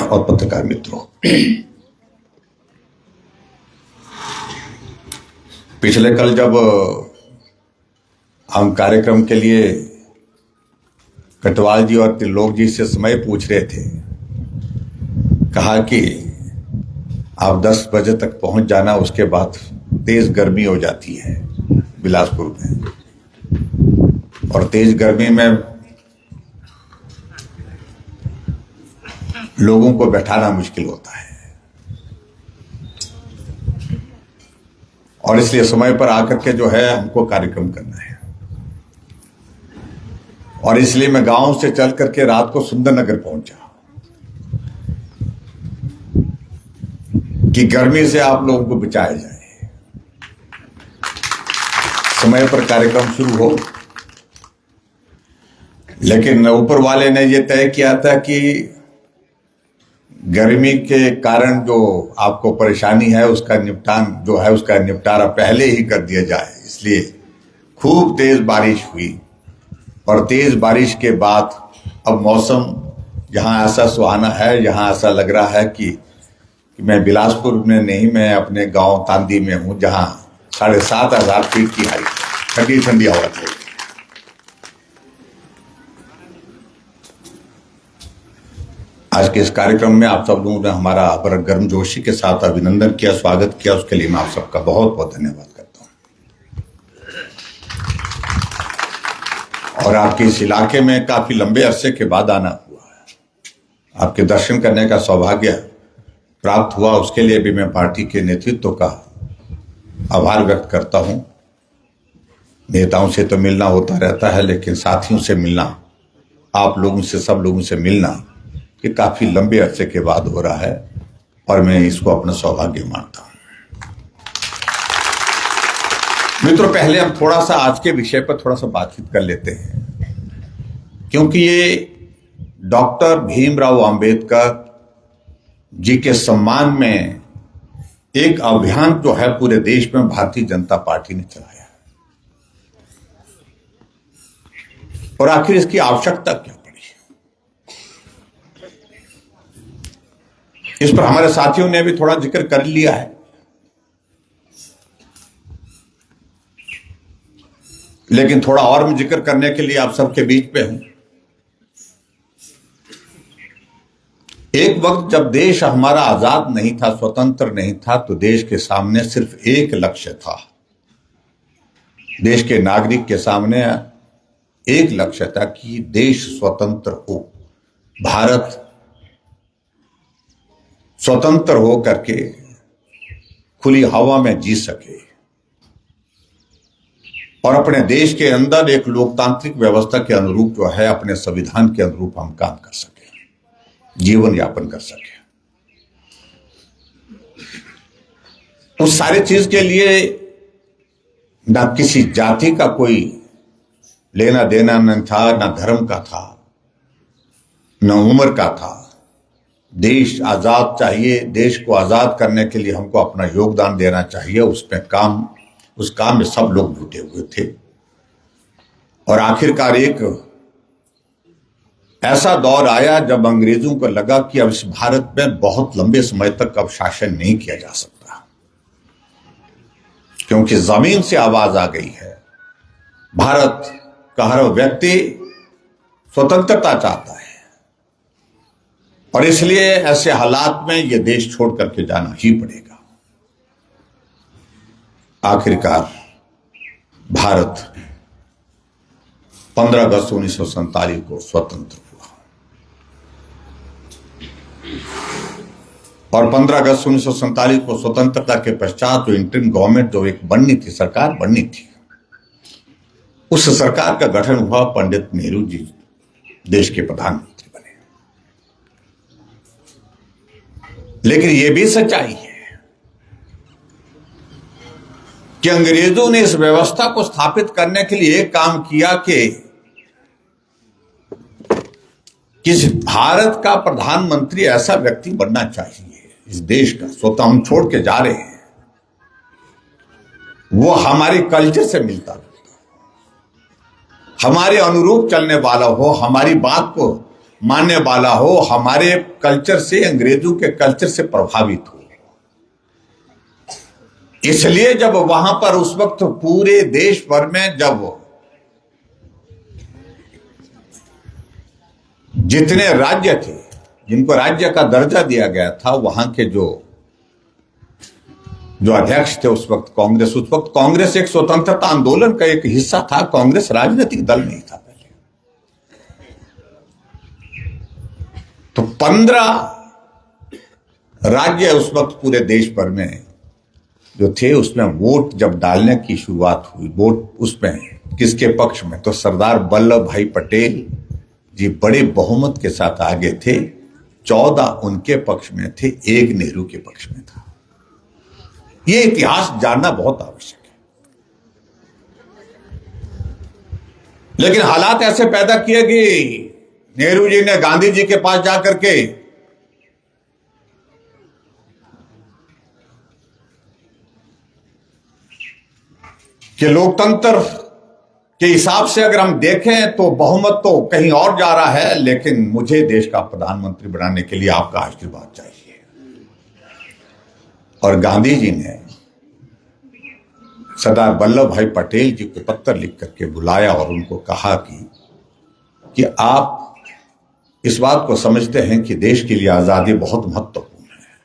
और पत्रकार मित्रों, पिछले कल जब हम कार्यक्रम के लिए कटवाल जी और त्रिलोक जी से समय पूछ रहे थे, कहा कि आप 10 बजे तक पहुंच जाना, उसके बाद तेज गर्मी हो जाती है बिलासपुर में, और तेज गर्मी में लोगों को बैठाना मुश्किल होता है, और इसलिए समय पर आकर के जो है हमको कार्यक्रम करना है। और इसलिए मैं गांव से चल करके रात को सुंदरनगर पहुंचा कि गर्मी से आप लोगों को बचाया जाए, समय पर कार्यक्रम शुरू हो। लेकिन ऊपर वाले ने यह तय किया था कि गर्मी के कारण जो आपको परेशानी है उसका निपटारा पहले ही कर दिया जाए। इसलिए खूब तेज बारिश हुई, और तेज बारिश के बाद अब मौसम जहां ऐसा सुहाना है, जहां ऐसा लग रहा है कि मैं बिलासपुर में नहीं, मैं अपने गांव तांदी में हूं, जहां 7,500 फीट की हाइट, ठंडी ठंडी हवा चल रही है। आज के इस कार्यक्रम में आप सब लोगों ने हमारा बड़ा गर्मजोशी के साथ अभिनंदन किया, स्वागत किया, उसके लिए मैं आप सबका बहुत बहुत धन्यवाद करता हूं। और आपके इस इलाके में काफी लंबे अरसे के बाद आना हुआ है, आपके दर्शन करने का सौभाग्य प्राप्त हुआ, उसके लिए भी मैं पार्टी के नेतृत्व का आभार व्यक्त करता हूं। नेताओं से तो मिलना होता रहता है, लेकिन साथियों से मिलना, आप लोगों से, सब लोगों से मिलना, ये काफी लंबे अरसे के बाद हो रहा है, और मैं इसको अपना सौभाग्य मानता हूं। मित्रों, पहले हम थोड़ा सा आज के विषय पर थोड़ा सा बातचीत कर लेते हैं, क्योंकि ये डॉक्टर भीमराव अंबेडकर जी के सम्मान में एक अभियान जो है पूरे देश में भारतीय जनता पार्टी ने चलाया है। और आखिर इसकी आवश्यकता क्या पड़ी, इस पर हमारे साथियों ने भी थोड़ा जिक्र कर लिया है। लेकिन थोड़ा और मैं जिक्र करने के लिए आप सबके बीच पे हूं। एक वक्त जब देश हमारा आजाद नहीं था, स्वतंत्र नहीं था, तो देश के सामने सिर्फ एक लक्ष्य था। देश के नागरिक के सामने एक लक्ष्य था कि देश स्वतंत्र हो, भारत स्वतंत्र हो करके खुली हवा में जी सके, और अपने देश के अंदर एक लोकतांत्रिक व्यवस्था के अनुरूप जो है, अपने संविधान के अनुरूप हम काम कर सके, जीवन यापन कर सके। उस सारी चीज के लिए ना किसी जाति का कोई लेना देना न था, ना धर्म का था, न उम्र का था। देश आजाद चाहिए, देश को आजाद करने के लिए हमको अपना योगदान देना चाहिए। उस काम में सब लोग जुटे हुए थे। और आखिरकार एक ऐसा दौर आया जब अंग्रेजों को लगा कि अब इस भारत में बहुत लंबे समय तक अब शासन नहीं किया जा सकता, क्योंकि जमीन से आवाज आ गई है। भारत का हर व्यक्ति स्वतंत्रता चाहता है, और इसलिए ऐसे हालात में यह देश छोड़ करके जाना ही पड़ेगा। आखिरकार भारत 15 अगस्त 1947 को स्वतंत्र हुआ, और 15 अगस्त 1947 को स्वतंत्रता के पश्चात जो इंटरिम गवर्नमेंट जो एक बननी थी, सरकार बननी थी, उस सरकार का गठन हुआ। पंडित नेहरू जी देश के प्रधानमंत्री बने। लेकिन यह भी सच्चाई है कि अंग्रेजों ने इस व्यवस्था को स्थापित करने के लिए एक काम किया कि किस भारत का प्रधानमंत्री ऐसा व्यक्ति बनना चाहिए, इस देश का स्वतः हम छोड़ के जा रहे हैं, वो हमारे कल्चर से मिलता जुलता, हमारे अनुरूप चलने वाला हो, हमारी बात को मानने वाला हो, हमारे कल्चर से, अंग्रेजों के कल्चर से प्रभावित हो। इसलिए जब वहां पर उस वक्त पूरे देश भर में जब जितने राज्य थे जिनको राज्य का दर्जा दिया गया था, वहां के जो अध्यक्ष थे उस वक्त कांग्रेस एक स्वतंत्रता आंदोलन का एक हिस्सा था। कांग्रेस राजनीतिक दल नहीं था पहले। तो 15 राज्य उस वक्त पूरे देश भर में जो थे, उसमें वोट जब डालने की शुरुआत हुई, वोट उसमें किसके पक्ष में, तो सरदार वल्लभ भाई पटेल जी बड़े बहुमत के साथ आगे थे। 14 उनके पक्ष में थे, 1 नेहरू के पक्ष में था। यह इतिहास जानना बहुत आवश्यक है। लेकिन हालात ऐसे पैदा किए कि नेहरू जी ने गांधी जी के पास जाकर के कि लोकतंत्र के हिसाब से अगर हम देखें तो बहुमत तो कहीं और जा रहा है, लेकिन मुझे देश का प्रधानमंत्री बनाने के लिए आपका आशीर्वाद चाहिए। और गांधी जी ने सरदार वल्लभ भाई पटेल जी को पत्र लिख करके बुलाया और उनको कहा कि आप इस बात को समझते हैं कि देश के लिए आजादी बहुत महत्वपूर्ण है,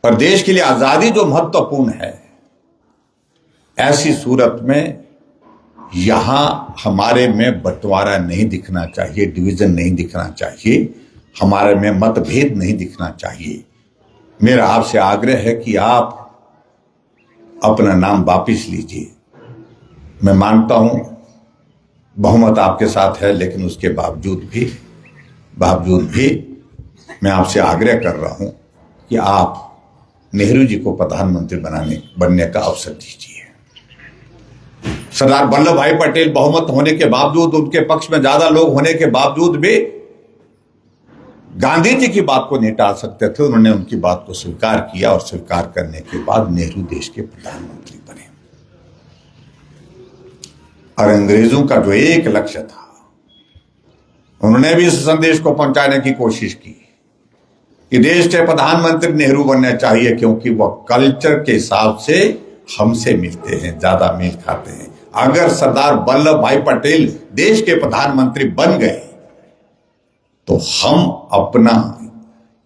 और देश के लिए आजादी जो महत्वपूर्ण है, ऐसी सूरत में यहां हमारे में बंटवारा नहीं दिखना चाहिए, डिवीजन नहीं दिखना चाहिए, हमारे में मतभेद नहीं दिखना चाहिए। मेरा आपसे आग्रह है कि आप अपना नाम वापिस लीजिए। मैं मानता हूं बहुमत आपके साथ है, लेकिन उसके बावजूद भी मैं आपसे आग्रह कर रहा हूं कि आप नेहरू जी को प्रधानमंत्री बनने का अवसर दीजिए। सरदार वल्लभ भाई पटेल बहुमत होने के बावजूद, उनके पक्ष में ज्यादा लोग होने के बावजूद भी गांधी जी की बात को नहीं टाल सकते थे। उन्होंने उनकी बात को स्वीकार किया और स्वीकार करने के बाद नेहरू देश के प्रधानमंत्री बने। और अंग्रेजों का जो एक लक्ष्य था, उन्होंने भी इस संदेश को पहुंचाने की कोशिश की कि देश के प्रधानमंत्री नेहरू बनने चाहिए, क्योंकि वह कल्चर के हिसाब से हमसे मिलते हैं, ज्यादा मेल खाते हैं। अगर सरदार वल्लभ भाई पटेल देश के प्रधानमंत्री बन गए तो हम अपना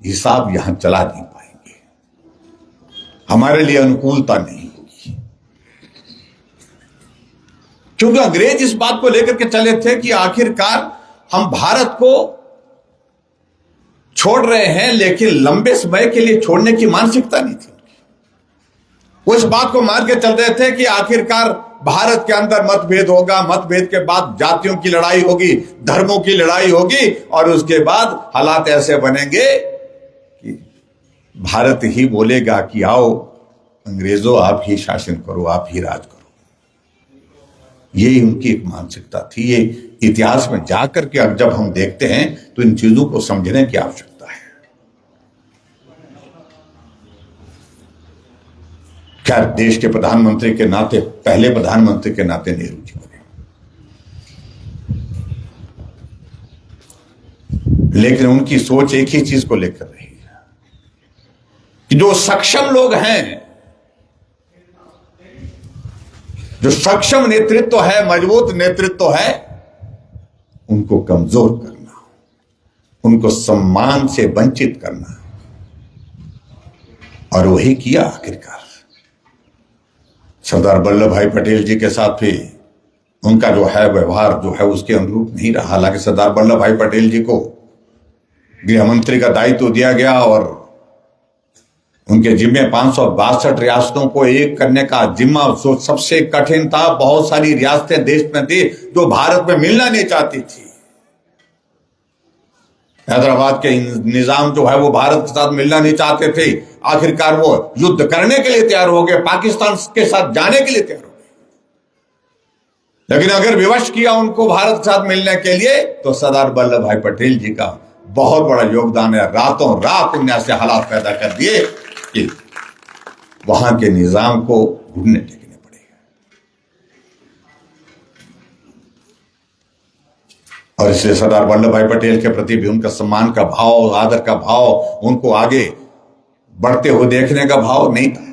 हिसाब यहां चला नहीं पाएंगे, हमारे लिए अनुकूलता नहीं होगी। क्योंकि अंग्रेज इस बात को लेकर के चले थे कि आखिरकार हम भारत को छोड़ रहे हैं, लेकिन लंबे समय के लिए छोड़ने की मानसिकता नहीं थी। वो इस बात को मान के चल रहे थे कि आखिरकार भारत के अंदर मतभेद होगा, मतभेद के बाद जातियों की लड़ाई होगी, धर्मों की लड़ाई होगी, और उसके बाद हालात ऐसे बनेंगे कि भारत ही बोलेगा कि आओ अंग्रेजों, आप ही शासन करो, आप ही राज करो। यही उनकी एक मानसिकता थी। ये इतिहास में जाकर के अब जब हम देखते हैं तो इन चीजों को समझने की आवश्यकता है। क्या देश के प्रधानमंत्री के नाते, पहले प्रधानमंत्री के नाते नेहरू जी बने, लेकिन उनकी सोच एक ही चीज को लेकर रही है कि जो सक्षम लोग हैं, जो सक्षम नेतृत्व है, मजबूत नेतृत्व है, उनको कमजोर करना, उनको सम्मान से वंचित करना, और वही किया आखिरकार। सरदार वल्लभ भाई पटेल जी के साथ भी उनका जो है व्यवहार जो है उसके अनुरूप नहीं रहा। हालांकि सरदार वल्लभ भाई पटेल जी को गृह मंत्री का दायित्व दिया गया और उनके जिम्मे 562 रियासतों को एक करने का जिम्मा सबसे कठिन था। बहुत सारी रियासतें देश में थी जो भारत में मिलना नहीं चाहती थी। हैदराबाद के निजाम जो है वो भारत के साथ मिलना नहीं चाहते थे। आखिरकार वो युद्ध करने के लिए तैयार हो गए, पाकिस्तान के साथ जाने के लिए तैयार हो गए। लेकिन अगर विवश किया उनको भारत के साथ मिलने के लिए, तो सरदार वल्लभ भाई पटेल जी का बहुत बड़ा योगदान है। रातों रात उन्हें ऐसे हालात पैदा कर दिए कि वहां के निजाम को घुटने टेकने पड़े। और इसलिए सरदार वल्लभ भाई पटेल के प्रति भी उनका सम्मान का भाव, आदर का भाव, उनको आगे बढ़ते हुए देखने का भाव नहीं था।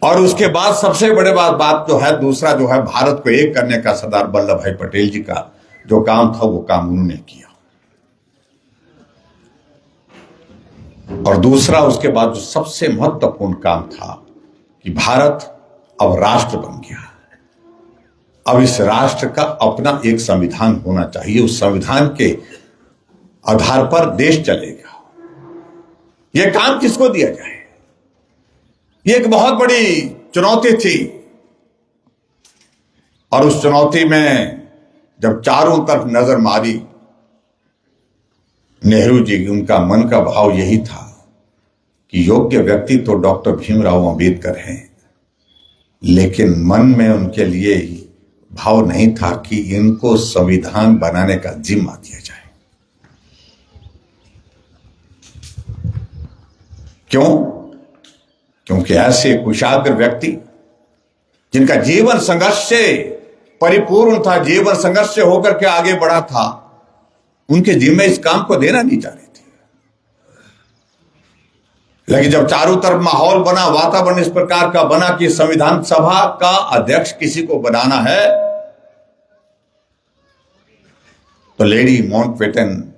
और उसके बाद सबसे बड़े बात जो है, दूसरा जो है, भारत को एक करने का सरदार वल्लभ भाई पटेल जी का जो काम था, वो काम उन्होंने किया। और दूसरा उसके बाद जो सबसे महत्वपूर्ण काम था कि भारत अब राष्ट्र बन गया। अब इस राष्ट्र का अपना एक संविधान होना चाहिए, उस संविधान के आधार पर देश चलेगा। यह काम किसको दिया जाए? ये एक बहुत बड़ी चुनौती थी। और उस चुनौती में जब चारों तरफ नजर मारी, नेहरू जी, उनका मन का भाव यही था कि योग्य व्यक्ति तो डॉक्टर भीमराव अंबेडकर हैं, लेकिन मन में उनके लिए भाव नहीं था कि इनको संविधान बनाने का जिम्मा दिया जाए। क्यों? क्योंकि ऐसे कुशाग्र व्यक्ति जिनका जीवन संघर्ष से परिपूर्ण था, जीवन संघर्ष से होकर के आगे बढ़ा था, उनके जिम्मे इस काम को देना नहीं चाह रहे थे। लेकिन जब चारों तरफ माहौल बना, वातावरण इस प्रकार का बना कि संविधान सभा का अध्यक्ष किसी को बनाना है, तो लेडी माउंटबेटन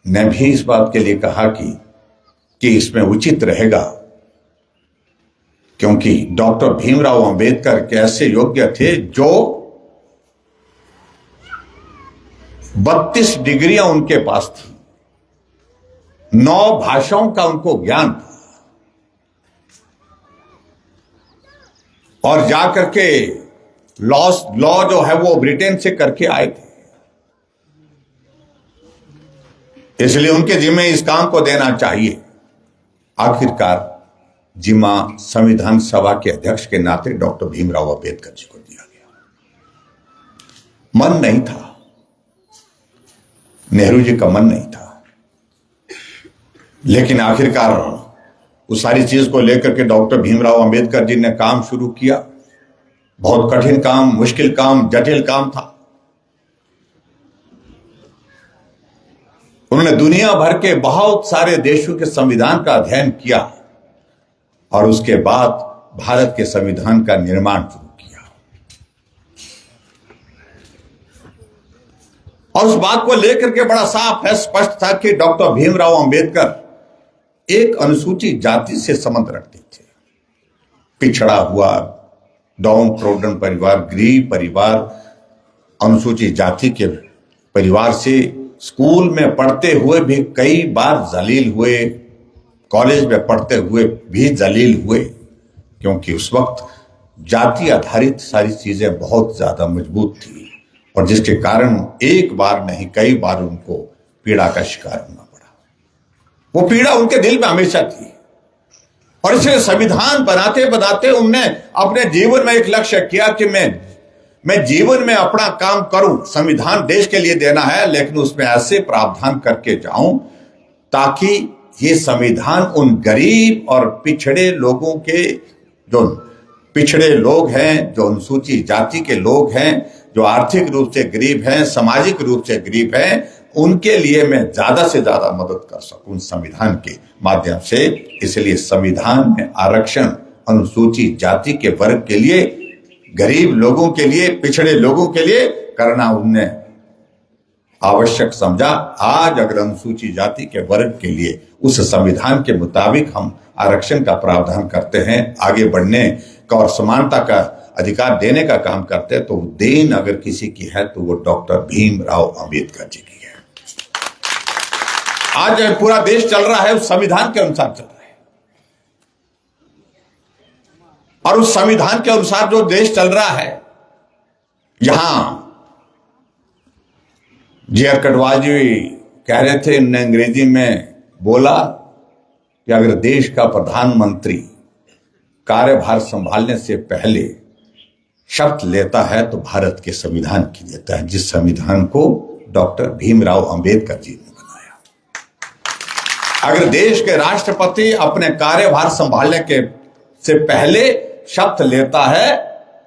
ने भी इस बात के लिए कहा कि इसमें उचित रहेगा, क्योंकि डॉक्टर भीमराव अंबेडकर के ऐसे योग्य थे जो 32 डिग्रियां उनके पास थी, 9 भाषाओं का उनको ज्ञान था, और जाकर के लॉ जो है वो ब्रिटेन से करके आए थे। इसलिए उनके जिम्मे इस काम को देना चाहिए। आखिरकार जिम्मा संविधान सभा के अध्यक्ष के नाते डॉक्टर भीमराव अंबेडकर जी को दिया गया। मन नहीं था, नेहरू जी का मन नहीं था, लेकिन आखिरकार उस सारी चीज को लेकर के डॉक्टर भीमराव अंबेडकर जी ने काम शुरू किया। बहुत कठिन काम, मुश्किल काम, जटिल काम था। उन्होंने दुनिया भर के बहुत सारे देशों के संविधान का अध्ययन किया और उसके बाद भारत के संविधान का निर्माण शुरू किया। और उस बात को लेकर के बड़ा साफ है, स्पष्ट था कि डॉक्टर भीमराव अंबेडकर एक अनुसूचित जाति से संबंध रखते थे। पिछड़ा हुआ, डाउन ट्रोडन परिवार, गरीब परिवार, अनुसूचित जाति के परिवार से स्कूल में पढ़ते हुए भी कई बार जलील हुए, कॉलेज में पढ़ते हुए भी जलील हुए, क्योंकि उस वक्त जाति आधारित सारी चीजें बहुत ज्यादा मजबूत थी, और जिसके कारण एक बार नहीं कई बार उनको पीड़ा का शिकार होना पड़ा। वो पीड़ा उनके दिल में हमेशा थी, और इसलिए संविधान बनाते बनाते उनने अपने जीवन में एक लक्ष्य किया कि मैं जीवन में अपना काम करूं, संविधान देश के लिए देना है, लेकिन उसमें ऐसे प्रावधान करके जाऊं ताकि ये संविधान उन गरीब और पिछड़े लोगों के, जो पिछड़े लोग हैं, जो अनुसूचित जाति के लोग हैं, जो आर्थिक रूप से गरीब हैं, सामाजिक रूप से गरीब हैं, उनके लिए मैं ज्यादा से ज्यादा मदद कर सकूं संविधान के माध्यम से। इसलिए संविधान में आरक्षण अनुसूचित जाति के वर्ग के लिए, गरीब लोगों के लिए, पिछड़े लोगों के लिए करना उनने आवश्यक समझा। आज अगर अनुसूचित जाति के वर्ग के लिए उस संविधान के मुताबिक हम आरक्षण का प्रावधान करते हैं, आगे बढ़ने का और समानता का अधिकार देने का काम करते हैं, तो देन अगर किसी की है तो वो डॉक्टर भीमराव अंबेडकर जी की है। आज पूरा देश चल रहा है उस संविधान के अनुसार चल रहा है, और उस संविधान के अनुसार जो देश चल रहा है, यहां जे.आर. कटवाल जी कह रहे थे, उन्होंने अंग्रेजी में बोला कि अगर देश का प्रधानमंत्री कार्यभार संभालने से पहले शपथ लेता है तो भारत के संविधान की लेता है, जिस संविधान को डॉक्टर भीमराव अंबेडकर जी ने बनाया। अगर देश के राष्ट्रपति अपने कार्यभार संभालने के से पहले शपथ लेता है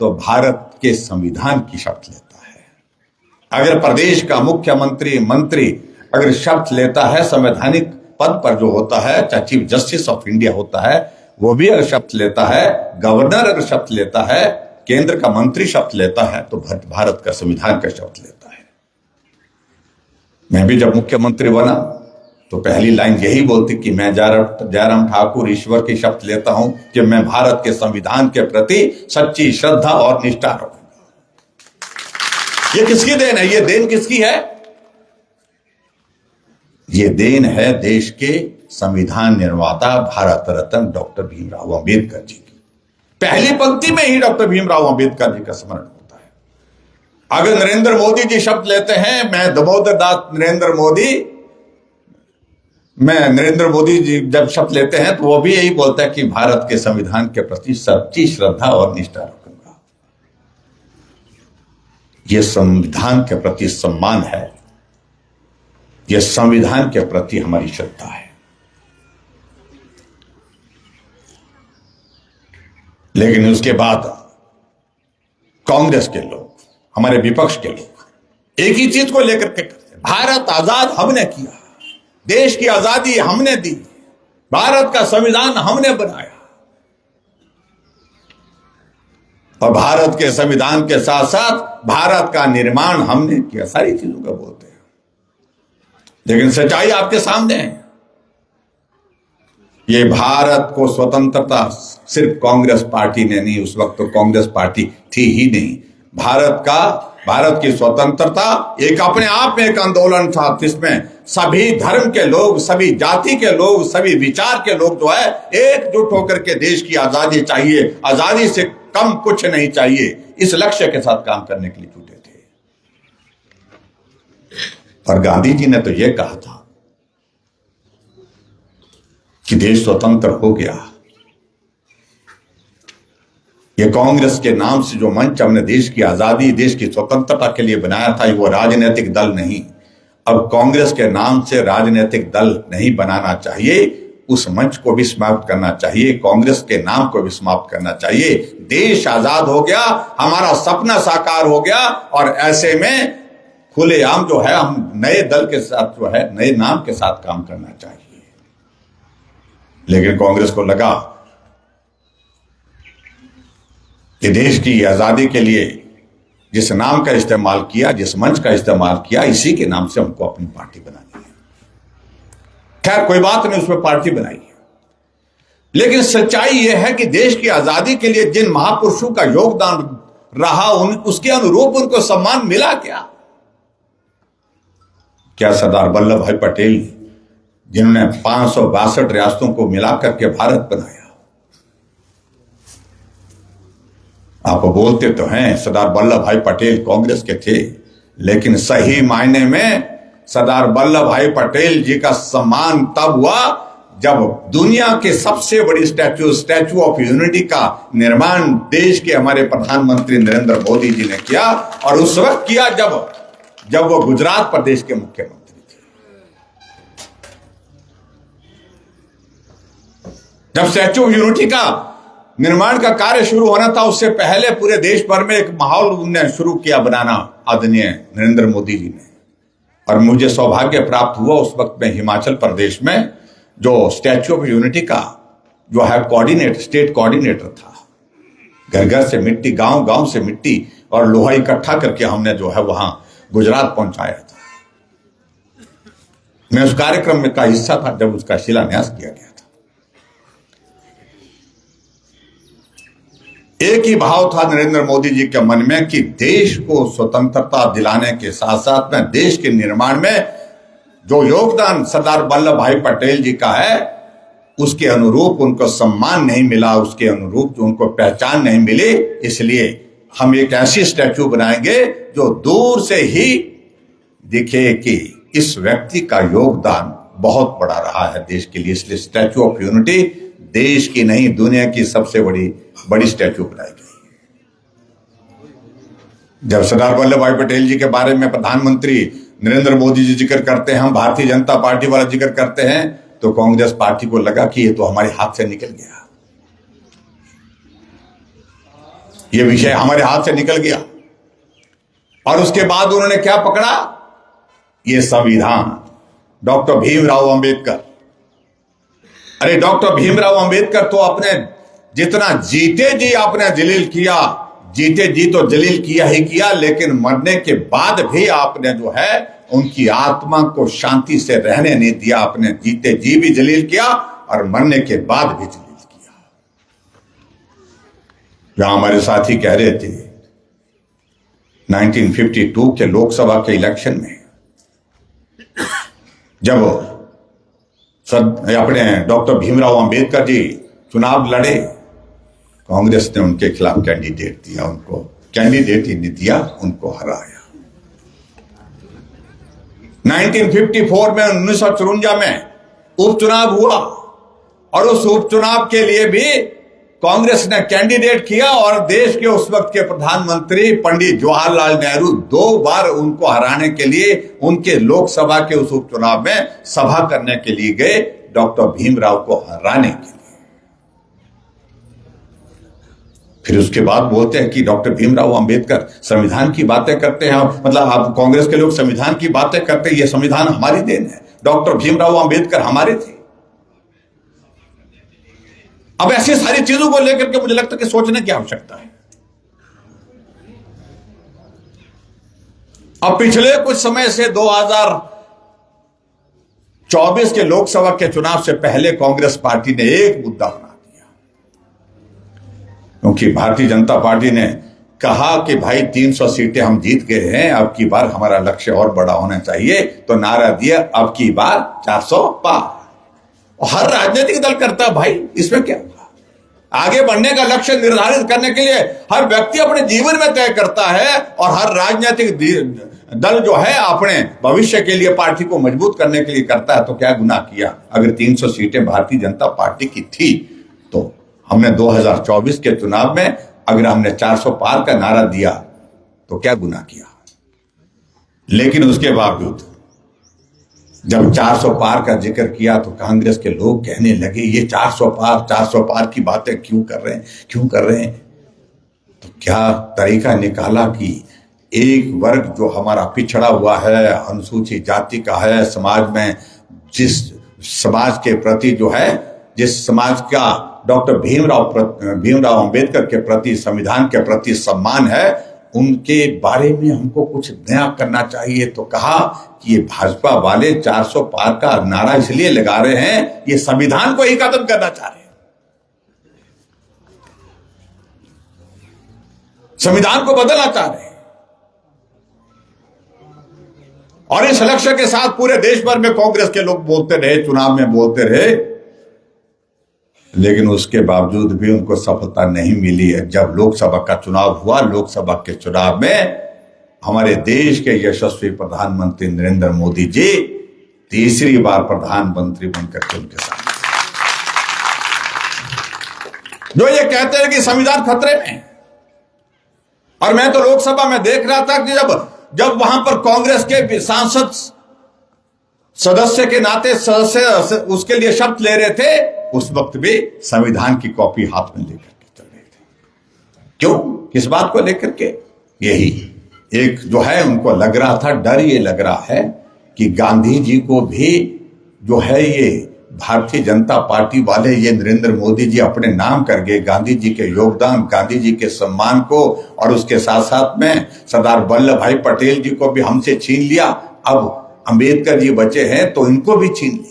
तो भारत के संविधान की शपथ लेता है। अगर प्रदेश का मुख्यमंत्री मंत्री अगर शपथ लेता है, संवैधानिक पद पर जो होता है, चाहे चीफ जस्टिस ऑफ इंडिया होता है, वो भी अगर शपथ लेता है, गवर्नर अगर शपथ लेता है, केंद्र का मंत्री शपथ लेता है, तो भारत का संविधान का शपथ लेता है। मैं भी जब मुख्यमंत्री बना तो पहली लाइन यही बोलती कि मैं जयराम ठाकुर ईश्वर की शपथ लेता हूं कि मैं भारत के संविधान के प्रति सच्ची श्रद्धा और निष्ठा रखूंगा। ये किसकी देन है? ये देन किसकी है? ये देन है देश के संविधान निर्माता भारत रत्न डॉक्टर भीमराव अंबेडकर जी की। पहली पंक्ति में ही डॉक्टर भीमराव अंबेडकर जी का स्मरण होता है। अगर नरेंद्र मोदी जी शपथ लेते हैं, मैं दामोदर दास नरेंद्र मोदी जी जब शपथ लेते हैं तो वो भी यही बोलता है कि भारत के संविधान के प्रति सच्ची श्रद्धा और निष्ठा रखूंगा। ये संविधान के प्रति सम्मान है, ये संविधान के प्रति हमारी श्रद्धा है। लेकिन उसके बाद कांग्रेस के लोग, हमारे विपक्ष के लोग एक ही चीज को लेकर के करते, भारत आजाद हमने किया, देश की आजादी हमने दी, भारत का संविधान हमने बनाया, और भारत के संविधान के साथ साथ भारत का निर्माण हमने किया। सारी चीजों का बोलते हैं, लेकिन सच्चाई आपके सामने है। ये भारत को स्वतंत्रता सिर्फ कांग्रेस पार्टी ने नहीं, उस वक्त तो कांग्रेस पार्टी थी ही नहीं। भारत की स्वतंत्रता एक अपने आप में एक आंदोलन था, जिसमें सभी धर्म के लोग, सभी जाति के लोग, सभी विचार के लोग जो है एकजुट होकर के देश की आजादी चाहिए, आजादी से कम कुछ नहीं चाहिए, इस लक्ष्य के साथ काम करने के लिए जुटे थे। और गांधी जी ने तो यह कहा था कि देश स्वतंत्र हो गया। ये कांग्रेस के नाम से जो मंच हमने देश की आजादी, देश की स्वतंत्रता के लिए बनाया था, वो राजनीतिक दल नहीं। अब कांग्रेस के नाम से राजनीतिक दल नहीं बनाना चाहिए, उस मंच को भी समाप्त करना चाहिए, कांग्रेस के नाम को भी समाप्त करना चाहिए। देश आजाद हो गया, हमारा सपना साकार हो गया, और ऐसे में खुलेआम जो है हम नए दल के साथ जो है नए नाम के साथ काम करना चाहिए। लेकिन कांग्रेस को लगा कि देश की आजादी के लिए जिस नाम का इस्तेमाल किया, जिस मंच का इस्तेमाल किया, इसी के नाम से हमको अपनी पार्टी बनानी है। खैर कोई बात नहीं, उसमें पार्टी बनाई है। लेकिन सच्चाई यह है कि देश की आजादी के लिए जिन महापुरुषों का योगदान रहा, उसके अनुरूप उनको सम्मान मिला क्या? क्या सरदार वल्लभ भाई पटेल जिन्होंने 562 रियासतों को मिलाकर के भारत बनाया, आप बोलते तो हैं सरदार वल्लभ भाई पटेल कांग्रेस के थे, लेकिन सही मायने में सरदार वल्लभ भाई पटेल जी का सम्मान तब हुआ जब दुनिया के सबसे बड़ी स्टैचू ऑफ यूनिटी का निर्माण देश के हमारे प्रधानमंत्री नरेंद्र मोदी जी ने किया, और उस वक्त किया जब वो गुजरात प्रदेश के मुख्यमंत्री थे। जब स्टैचू ऑफ यूनिटी का निर्माण का कार्य शुरू होना था, उससे पहले पूरे देश भर में एक माहौल उन्होंने शुरू किया बनाना आदरणीय नरेंद्र मोदी जी ने। और मुझे सौभाग्य प्राप्त हुआ उस वक्त में हिमाचल प्रदेश में जो स्टैच्यू ऑफ यूनिटी का जो है स्टेट कोऑर्डिनेटर था। घर घर से मिट्टी, गांव गांव से मिट्टी और लोहा इकट्ठा करके हमने जो है वहां गुजरात पहुंचाया था। मैं उस कार्यक्रम में का हिस्सा था जब उसका शिलान्यास किया गया था। एक ही भाव था नरेंद्र मोदी जी के मन में कि देश को स्वतंत्रता दिलाने के साथ साथ में देश के निर्माण में जो योगदान सरदार वल्लभ भाई पटेल जी का है, उसके अनुरूप उनको सम्मान नहीं मिला, उसके अनुरूप जो उनको पहचान नहीं मिली। इसलिए हम एक ऐसी स्टैच्यू बनाएंगे जो दूर से ही दिखे कि इस व्यक्ति का योगदान बहुत बड़ा रहा है देश के लिए। इसलिए स्टैच्यू ऑफ यूनिटी देश की नहीं, दुनिया की सबसे बड़ी स्टैच्यू बनाई गई। जब सरदार वल्लभ भाई पटेल जी के बारे में प्रधानमंत्री नरेंद्र मोदी जी जिक्र करते हैं, हम भारतीय जनता पार्टी वाला जिक्र करते हैं, तो कांग्रेस पार्टी को लगा कि ये तो हमारे हाथ से निकल गया। ये विषय हमारे हाथ से निकल गया और उसके बाद उन्होंने क्या पकड़ा? ये संविधान, डॉक्टर भीमराव अंबेडकर। अरे डॉक्टर भीमराव अंबेडकर तो अपने जितना जीते जी आपने जलील किया, जीते जी तो जलील किया ही किया, लेकिन मरने के बाद भी आपने जो है उनकी आत्मा को शांति से रहने नहीं दिया। आपने जीते जी भी जलील किया और मरने के बाद भी जलील किया। जहां हमारे साथी कह रहे थे 1952 के लोकसभा के इलेक्शन में जब अपने डॉक्टर भीमराव अंबेडकर जी चुनाव लड़े, कांग्रेस ने उनके खिलाफ कैंडिडेट दिया, उनको कैंडिडेट ही नहीं दिया, उनको हराया। 1954 में 1954 में उपचुनाव हुआ और उस उपचुनाव के लिए भी कांग्रेस ने कैंडिडेट किया और देश के उस वक्त के प्रधानमंत्री पंडित जवाहरलाल नेहरू 2 बार उनको हराने के लिए उनके लोकसभा के उस उपचुनाव में सभा करने के लिए गए, डॉक्टर भीमराव को हराने के लिए। फिर उसके बाद बोलते हैं कि डॉक्टर भीमराव अंबेडकर संविधान की बातें करते हैं, मतलब आप कांग्रेस के लोग संविधान की बातें करते हैं, ये संविधान हमारी देन है, डॉक्टर भीमराव अंबेडकर हमारे थे। अब ऐसी सारी चीजों को लेकर के मुझे लगता है कि सोचने की आवश्यकता है। अब पिछले कुछ समय से 2024 के लोकसभा के चुनाव से पहले कांग्रेस पार्टी ने एक मुद्दा बना दिया, क्योंकि भारतीय जनता पार्टी ने कहा कि भाई 300 सीटें हम जीत गए हैं, अब की बार हमारा लक्ष्य और बड़ा होना चाहिए, तो नारा दिया अब की बार 400 पार। हर राजनीतिक दल करता है भाई, इसमें क्या? आगे बढ़ने का लक्ष्य निर्धारित करने के लिए हर व्यक्ति अपने जीवन में तय करता है और हर राजनीतिक दल जो है अपने भविष्य के लिए पार्टी को मजबूत करने के लिए करता है। तो क्या गुनाह किया? अगर 300 सीटें भारतीय जनता पार्टी की थी तो हमने 2024 के चुनाव में अगर हमने 400 पार का नारा दिया तो क्या गुनाह किया? लेकिन उसके बावजूद जब 400 पार का जिक्र किया तो कांग्रेस के लोग कहने लगे ये 400 पार की बातें क्यों कर रहे हैं? तो क्या तरीका निकाला कि एक वर्ग जो हमारा पिछड़ा हुआ है, अनुसूचित जाति का है, समाज में जिस समाज के प्रति जो है, जिस समाज का डॉक्टर भीमराव अंबेडकर के प्रति, संविधान के प्रति सम्मान है, उनके बारे में हमको कुछ नया करना चाहिए। तो कहा कि ये भाजपा वाले 400 पार का नारा इसलिए लगा रहे हैं, ये संविधान को ही खत्म करना चाह रहे हैं, संविधान को बदलना चाह रहे हैं। और इस लक्ष्य के साथ पूरे देश भर में कांग्रेस के लोग बोलते रहे, चुनाव में बोलते रहे, लेकिन उसके बावजूद भी उनको सफलता नहीं मिली है। जब लोकसभा का चुनाव हुआ, लोकसभा के चुनाव में हमारे देश के यशस्वी प्रधानमंत्री नरेंद्र मोदी जी तीसरी बार प्रधानमंत्री बनकर के उनके सामने जो ये कहते हैं कि संविधान खतरे में है। और मैं तो लोकसभा में देख रहा था कि जब वहां पर कांग्रेस के सांसद सदस्य के नाते सदस्य उसके लिए शपथ ले रहे थे, उस वक्त भी संविधान की कॉपी हाथ में लेकर के चल रहे थे। क्यों? किस बात को लेकर के? यही एक जो है उनको लग रहा था, डर ये लग रहा है कि गांधी जी को भी जो है ये भारतीय जनता पार्टी वाले, ये नरेंद्र मोदी जी अपने नाम कर गए, गांधी जी के योगदान, गांधी जी के सम्मान को, और उसके साथ साथ में सरदार वल्लभ भाई पटेल जी को भी हमसे छीन लिया। अब अंबेडकर जी बचे हैं तो इनको भी छीन लेंगे।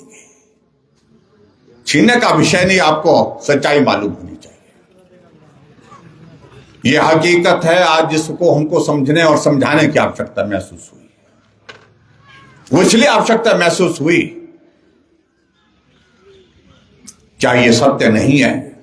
छीनने का विषय नहीं, आपको सच्चाई मालूम होनी चाहिए। यह हकीकत है आज जिसको हमको समझने और समझाने की आवश्यकता महसूस हुई। वो इसलिए आवश्यकता महसूस हुई, क्या ये सत्य नहीं है?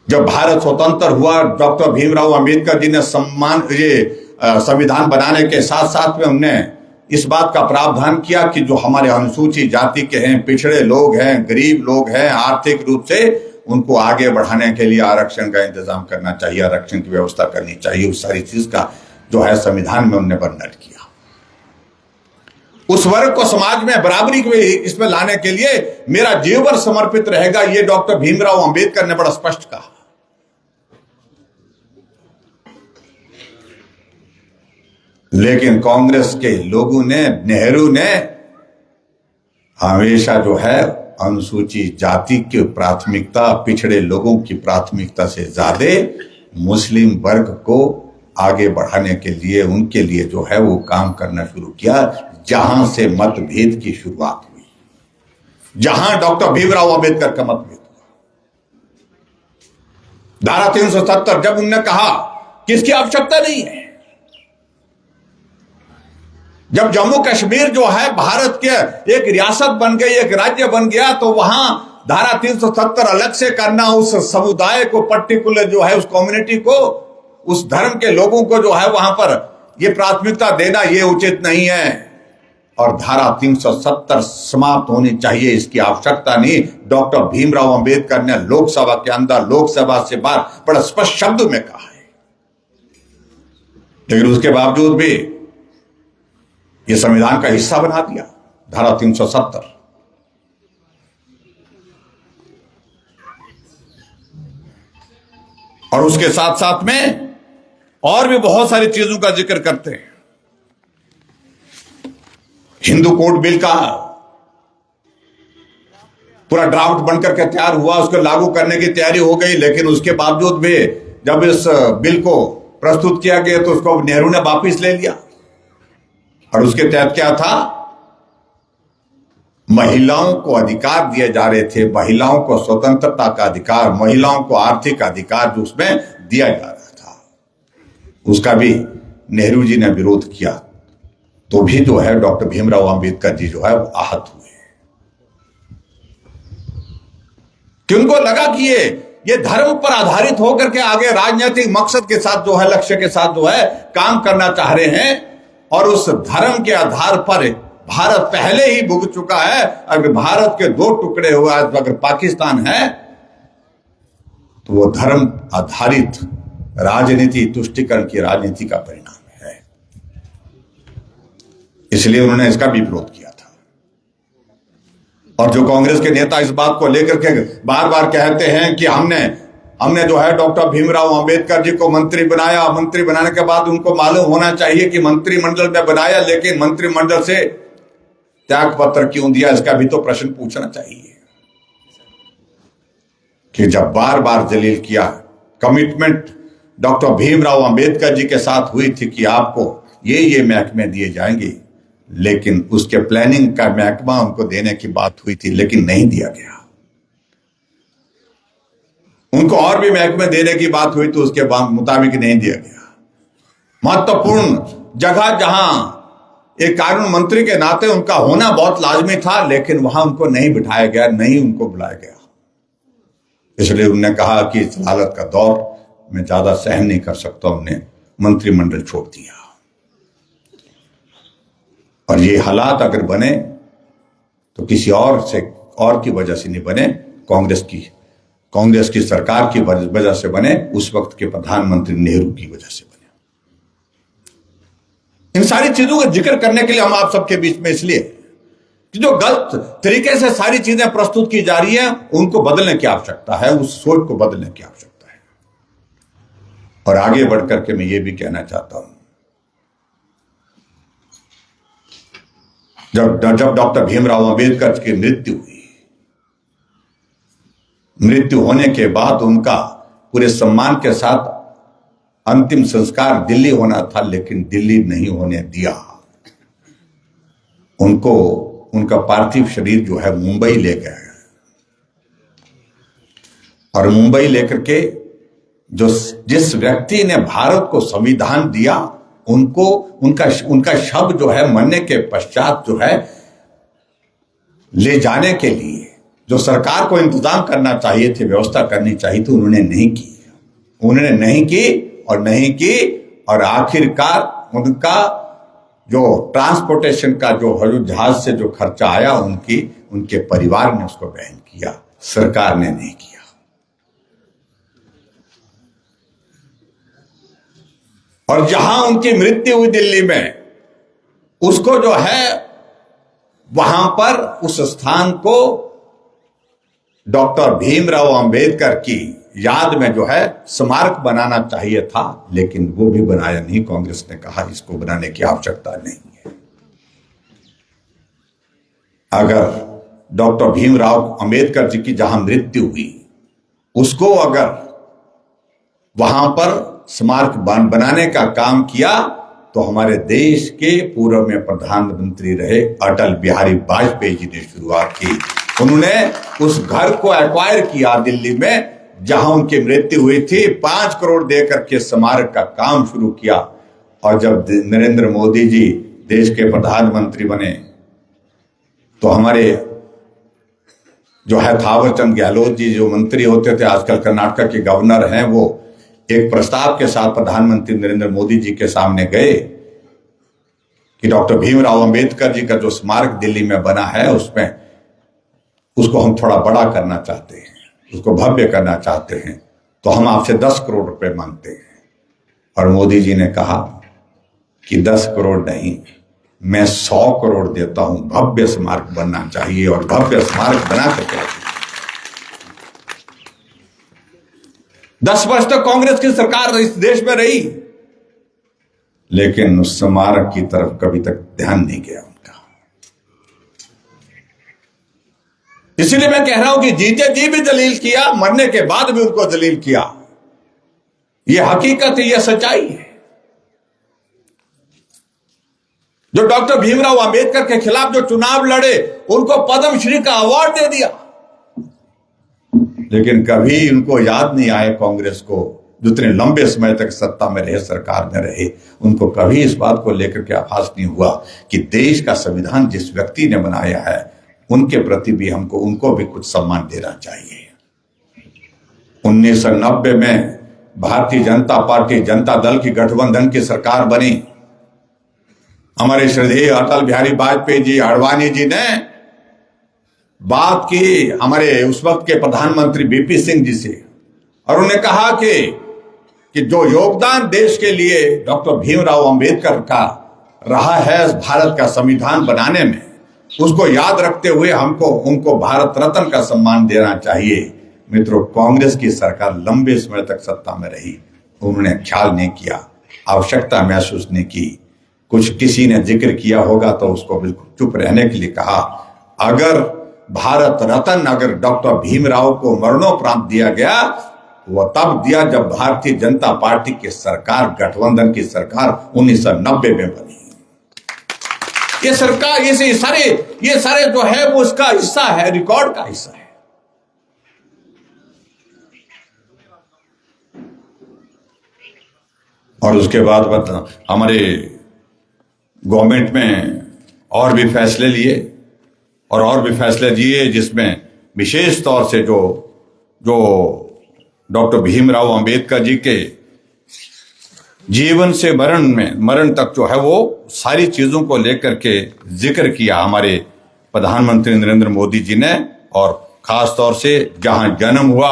जब भारत स्वतंत्र हुआ, डॉक्टर भीमराव अंबेडकर जी ने संविधान बनाने के साथ साथ में उन्होंने इस बात का प्रावधान किया कि जो हमारे अनुसूचित जाति के हैं, पिछड़े लोग हैं, गरीब लोग हैं, आर्थिक रूप से उनको आगे बढ़ाने के लिए आरक्षण का इंतजाम करना चाहिए, आरक्षण की व्यवस्था करनी चाहिए। उस सारी चीज का जो है संविधान में उन्होंने वर्णन किया। उस वर्ग को समाज में बराबरी के इसमें लाने के लिए मेरा जीवन समर्पित रहेगा, ये डॉक्टर भीमराव अंबेडकर ने बड़ा स्पष्ट कहा। लेकिन कांग्रेस के लोगों ने, नेहरू ने हमेशा जो है अनुसूचित जाति की प्राथमिकता, पिछड़े लोगों की प्राथमिकता से ज्यादा मुस्लिम वर्ग को आगे बढ़ाने के लिए, उनके लिए जो है वो काम करना शुरू किया। जहां से मतभेद की शुरुआत हुई, जहां डॉक्टर भीमराव अंबेडकर का मतभेद हुआ, धारा 370 जब उन्होंने कहा कि इसकी आवश्यकता नहीं है, जब जम्मू कश्मीर जो है भारत के एक रियासत बन गई, एक राज्य बन गया, तो वहां धारा 370 अलग से करना, उस समुदाय को, पर्टिकुलर जो है उस कम्युनिटी को, उस धर्म के लोगों को जो है वहां पर ये प्राथमिकता देना, ये उचित नहीं है। और धारा 370 समाप्त होनी चाहिए, इसकी आवश्यकता नहीं। डॉक्टर भीमराव अंबेडकर ने लोकसभा के अंदर, लोकसभा से बाहर बड़ा स्पष्ट शब्द में कहा है। लेकिन उसके बावजूद भी ये संविधान का हिस्सा बना दिया धारा 370। और उसके साथ साथ में और भी बहुत सारी चीजों का जिक्र करते हैं। हिंदू कोड बिल का पूरा ड्राफ्ट बनकर के तैयार हुआ, उसको लागू करने की तैयारी हो गई, लेकिन उसके बावजूद भी जब इस बिल को प्रस्तुत किया गया तो उसको नेहरू ने वापिस ले लिया। और उसके तहत क्या था, महिलाओं को अधिकार दिए जा रहे थे, महिलाओं को स्वतंत्रता का अधिकार, महिलाओं को आर्थिक अधिकार जो उसमें दिया जा रहा था, उसका भी नेहरू जी ने विरोध किया। तो भी जो है डॉक्टर भीमराव अंबेडकर जी जो है वो आहत हुए, कि उनको लगा कि ये धर्म पर आधारित होकर के आगे राजनीतिक मकसद के साथ जो है, लक्ष्य के साथ जो है काम करना चाह रहे हैं। और उस धर्म के आधार पर भारत पहले ही भुग चुका है। अगर भारत के दो टुकड़े हुआ, अगर पाकिस्तान है, तो वो धर्म आधारित राजनीति, तुष्टीकरण की राजनीति का परिणाम है। इसलिए उन्होंने इसका भी विरोध किया था। और जो कांग्रेस के नेता इस बात को लेकर के बार बार कहते हैं कि हमने जो है डॉक्टर भीमराव अंबेडकर जी को मंत्री बनाया, मंत्री बनाने के बाद उनको मालूम होना चाहिए कि मंत्रिमंडल में बनाया, लेकिन मंत्रिमंडल से त्याग पत्र क्यों दिया, इसका भी तो प्रश्न पूछना चाहिए। कि जब बार बार जलील किया, कमिटमेंट डॉक्टर भीमराव अंबेडकर जी के साथ हुई थी कि आपको ये महकमे दिए जाएंगे, लेकिन उसके प्लानिंग का महकमा उनको देने की बात हुई थी, लेकिन नहीं दिया गया। उनको और भी महकमे देने की बात हुई तो उसके मुताबिक नहीं दिया गया। महत्वपूर्ण जगह जहां एक कानून मंत्री के नाते उनका होना बहुत लाजमी था, लेकिन वहां उनको नहीं बिठाया गया, नहीं उनको बुलाया गया। इसलिए उन्होंने कहा कि इस हालत का दौर मैं ज्यादा सहन नहीं कर सकता, उन्हें मंत्रिमंडल छोड़ दिया। और ये हालात अगर बने तो किसी और की वजह से नहीं बने, कांग्रेस की सरकार की वजह से बने, उस वक्त के प्रधानमंत्री नेहरू की वजह से बने। इन सारी चीजों का जिक्र करने के लिए हम आप सबके बीच में इसलिए कि जो गलत तरीके से सारी चीजें प्रस्तुत की जा रही है, उनको बदलने की आवश्यकता है, उस सोच को बदलने की आवश्यकता है। और आगे बढ़कर के मैं ये भी कहना चाहता हूं, जब डॉक्टर भीमराव अंबेडकर की मृत्यु होने के बाद उनका पूरे सम्मान के साथ अंतिम संस्कार दिल्ली होना था, लेकिन दिल्ली नहीं होने दिया। उनको उनका पार्थिव शरीर जो है मुंबई ले गए। और मुंबई लेकर के जिस व्यक्ति ने भारत को संविधान दिया, उनका शव जो है मरने के पश्चात जो है ले जाने के लिए जो सरकार को इंतजाम करना चाहिए थे, व्यवस्था करनी चाहिए थी, उन्होंने नहीं की। और आखिरकार उनका जो ट्रांसपोर्टेशन का जो जहाज से जो खर्चा आया, उनके परिवार ने उसको वहन किया, सरकार ने नहीं किया। और जहां उनकी मृत्यु हुई दिल्ली में, उसको जो है वहां पर उस स्थान को डॉक्टर भीमराव अंबेडकर की याद में जो है स्मारक बनाना चाहिए था, लेकिन वो भी बनाया नहीं। कांग्रेस ने कहा इसको बनाने की आवश्यकता नहीं है। अगर डॉक्टर भीमराव अंबेडकर जी की जहां मृत्यु हुई, उसको अगर वहां पर स्मारक बनाने का काम किया, तो हमारे देश के पूर्व में प्रधानमंत्री रहे अटल बिहारी वाजपेयी जी ने शुरुआत की। उन्होंने उस घर को एक्वायर किया दिल्ली में जहां उनकी मृत्यु हुई थी, 5 करोड़ देकर के स्मारक का काम शुरू किया। और जब नरेंद्र मोदी जी देश के प्रधानमंत्री बने, तो हमारे जो है थावरचंद गहलोत जी जो मंत्री होते थे, आजकल कर्नाटक के गवर्नर हैं, वो एक प्रस्ताव के साथ प्रधानमंत्री नरेंद्र मोदी जी के सामने गए कि डॉक्टर भीमराव अंबेडकर जी का जो स्मारक दिल्ली में बना है, उसमें उसको हम थोड़ा बड़ा करना चाहते हैं, उसको भव्य करना चाहते हैं, तो हम आपसे 10 करोड़ रुपए मांगते हैं। और मोदी जी ने कहा कि 10 करोड़ नहीं, मैं 100 करोड़ देता हूं, भव्य स्मारक बनना चाहिए। और भव्य स्मारक बना करके 10 वर्ष तक कांग्रेस की सरकार इस देश में रही, लेकिन उस स्मारक की तरफ कभी तक ध्यान नहीं गया उनका। इसीलिए मैं कह रहा हूं कि जीते जी भी जलील किया, मरने के बाद भी उनको जलील किया। यह हकीकत है, यह सच्चाई है। जो डॉक्टर भीमराव अंबेडकर के खिलाफ जो चुनाव लड़े, उनको पद्मश्री का अवार्ड दे दिया, लेकिन कभी उनको याद नहीं आया, कांग्रेस को जितने लंबे समय तक सत्ता में रहे, सरकार में रहे, उनको कभी इस बात को लेकर के आभास नहीं हुआ कि देश का संविधान जिस व्यक्ति ने बनाया है, उनके प्रति भी उनको भी कुछ सम्मान देना चाहिए। 1990 में भारतीय जनता पार्टी जनता दल की गठबंधन की सरकार बनी। हमारे श्रद्धेय अटल बिहारी वाजपेयी जी, आडवाणी जी ने बात की हमारे उस वक्त के प्रधानमंत्री बीपी सिंह जी से, और उन्होंने कहा कि जो योगदान देश के लिए डॉक्टर भीमराव अंबेडकर का रहा है भारत का संविधान बनाने में, उसको याद रखते हुए उनको भारत रत्न का सम्मान देना चाहिए। मित्रों, कांग्रेस की सरकार लंबे समय तक सत्ता में रही, उन्होंने ख्याल नहीं किया, आवश्यकता महसूस नहीं की। कुछ किसी ने जिक्र किया होगा तो उसको बिल्कुल चुप रहने के लिए कहा। अगर भारत रत्न अगर डॉक्टर भीमराव को मरणोपरांत दिया गया, वो तब दिया जब भारतीय जनता पार्टी की सरकार, गठबंधन की सरकार 1990 में बनी। ये सरकार, ये सारे जो है वो उसका हिस्सा है, रिकॉर्ड का हिस्सा है। और उसके बाद हमारे गवर्नमेंट में और भी फैसले लिए, जिसमें विशेष तौर से जो डॉक्टर भीमराव अंबेडकर जी के जीवन से मरण तक जो है वो सारी चीजों को लेकर के जिक्र किया हमारे प्रधानमंत्री नरेंद्र मोदी जी ने। और खास तौर से जहां जन्म हुआ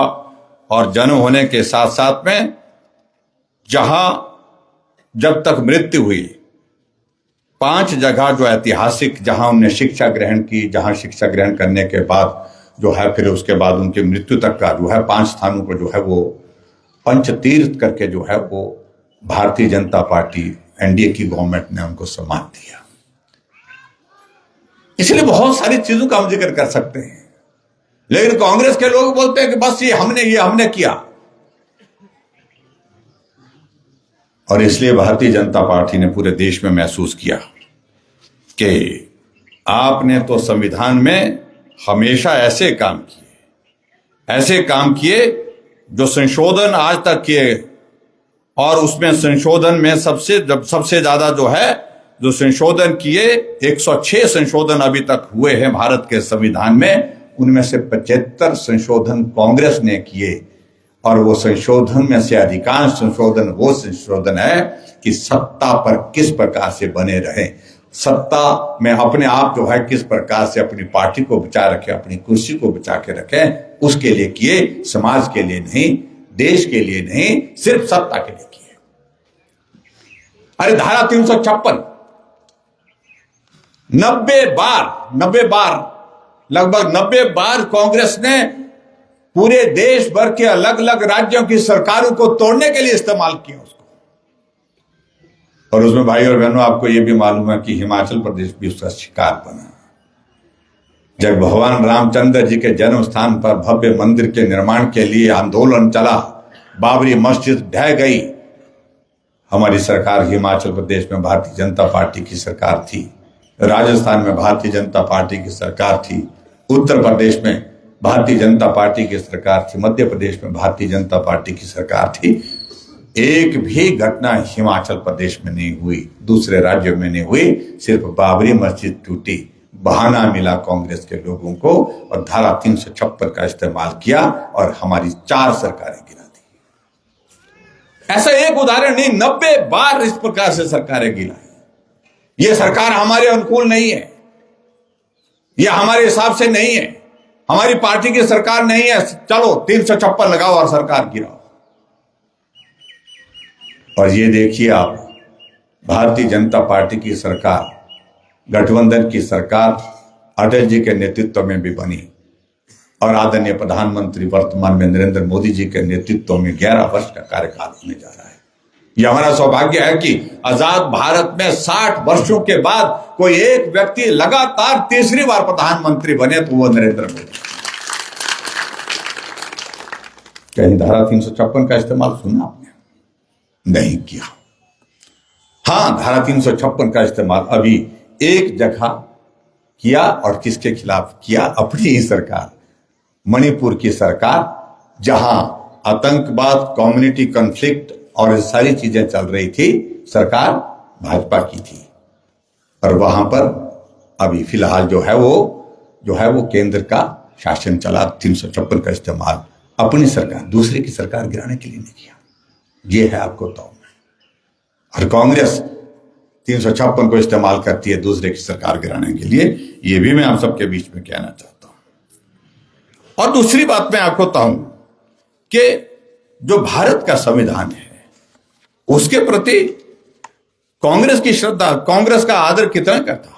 और जन्म होने के साथ साथ में जब तक मृत्यु हुई, 5 जगह जो ऐतिहासिक, जहां उन्होंने शिक्षा ग्रहण की, जहां शिक्षा ग्रहण करने के बाद जो है फिर उसके बाद उनकी मृत्यु तक का जो है 5 स्थानों को जो है वो पंचतीर्थ करके जो है वो भारतीय जनता पार्टी एनडीए की गवर्नमेंट ने उनको सम्मान दिया। इसलिए बहुत सारी चीजों का हम जिक्र कर सकते हैं, लेकिन कांग्रेस के लोग बोलते हैं कि बस ये हमने किया। और इसलिए भारतीय जनता पार्टी ने पूरे देश में महसूस किया कि आपने तो संविधान में हमेशा ऐसे काम किए जो संशोधन आज तक किए, और उसमें संशोधन में सबसे ज्यादा जो संशोधन किए, 106 संशोधन अभी तक हुए हैं भारत के संविधान में, उनमें से 75 संशोधन कांग्रेस ने किए। और वो संशोधन में से अधिकांश संशोधन वो संशोधन है कि सत्ता पर किस प्रकार से बने रहे, सत्ता में अपने आप जो है किस प्रकार से अपनी पार्टी को बचा रखे, अपनी कुर्सी को बचा के रखे, उसके लिए किए, समाज के लिए नहीं, देश के लिए नहीं, सिर्फ सत्ता के लिए किए। अरे धारा 356 90 बार लगभग 90 बार कांग्रेस ने पूरे देश भर के अलग अलग राज्यों की सरकारों को तोड़ने के लिए इस्तेमाल किया उसको। और उसमें भाई और बहनों, आपको यह भी मालूम है कि हिमाचल प्रदेश भी उसका शिकार बना। जब भगवान रामचंद्र जी के जन्म स्थान पर भव्य मंदिर के निर्माण के लिए आंदोलन चला, बाबरी मस्जिद ढह गई, हमारी सरकार हिमाचल प्रदेश में भारतीय जनता पार्टी की सरकार थी, राजस्थान में भारतीय जनता पार्टी की सरकार थी, उत्तर प्रदेश में भारतीय जनता पार्टी की सरकार थी, मध्य प्रदेश में भारतीय जनता पार्टी की सरकार थी। एक भी घटना हिमाचल प्रदेश में नहीं हुई, दूसरे राज्यों में नहीं हुई। सिर्फ बाबरी मस्जिद टूटी, बहाना मिला कांग्रेस के लोगों को और धारा 356 का इस्तेमाल किया और हमारी 4 सरकारें गिरा दी। ऐसा एक उदाहरण नहीं, 90 बार इस प्रकार से सरकारें गिराई। यह सरकार हमारे अनुकूल नहीं है, यह हमारे हिसाब से नहीं है, हमारी पार्टी की सरकार नहीं है, चलो 356 लगाओ और सरकार गिराओ। और ये देखिए आप, भारतीय जनता पार्टी की सरकार, गठबंधन की सरकार अटल जी के नेतृत्व में भी बनी और आदरणीय प्रधानमंत्री वर्तमान में नरेंद्र मोदी जी के नेतृत्व में 11 वर्ष का कार्यकाल होने जा रहा है। यह हमारा सौभाग्य है कि आजाद भारत में 60 वर्षों के बाद कोई एक व्यक्ति लगातार तीसरी बार प्रधानमंत्री बने, तो वो नरेंद्र मोदी। कहीं धारा 356 का इस्तेमाल सुना आपने? नहीं किया। हां, धारा 356 का इस्तेमाल अभी एक जगह किया और किसके खिलाफ किया? अपनी ही सरकार, मणिपुर की सरकार, जहां आतंकवाद, कम्युनिटी कॉन्फ्लिक्ट और ये सारी चीजें चल रही थी, सरकार भाजपा की थी। और वहां पर अभी फिलहाल जो है वो केंद्र का शासन चला। 356 का इस्तेमाल अपनी सरकार, दूसरे की सरकार गिराने के लिए नहीं किया। ये है आपको तो। और कांग्रेस 356 को इस्तेमाल करती है दूसरे की सरकार गिराने के लिए। ये भी मैं आप सबके बीच में कहना चाहता हूं। और दूसरी बात मैं आपको बताऊं कि जो भारत का संविधान है, उसके प्रति कांग्रेस की श्रद्धा, कांग्रेस का आदर कितना करता।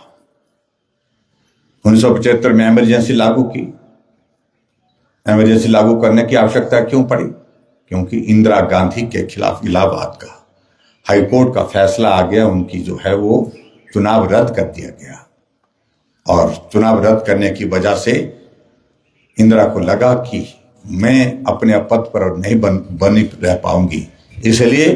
1975 में इमरजेंसी लागू की। इमरजेंसी लागू करने की आवश्यकता क्यों पड़ी? क्योंकि इंदिरा गांधी के खिलाफ इलाहाबाद का हाईकोर्ट का फैसला आ गया, उनकी जो है वो चुनाव रद्द कर दिया गया। और चुनाव रद्द करने की वजह से इंदिरा को लगा कि मैं अपने पद पर नहीं बनी रह पाऊंगी, इसलिए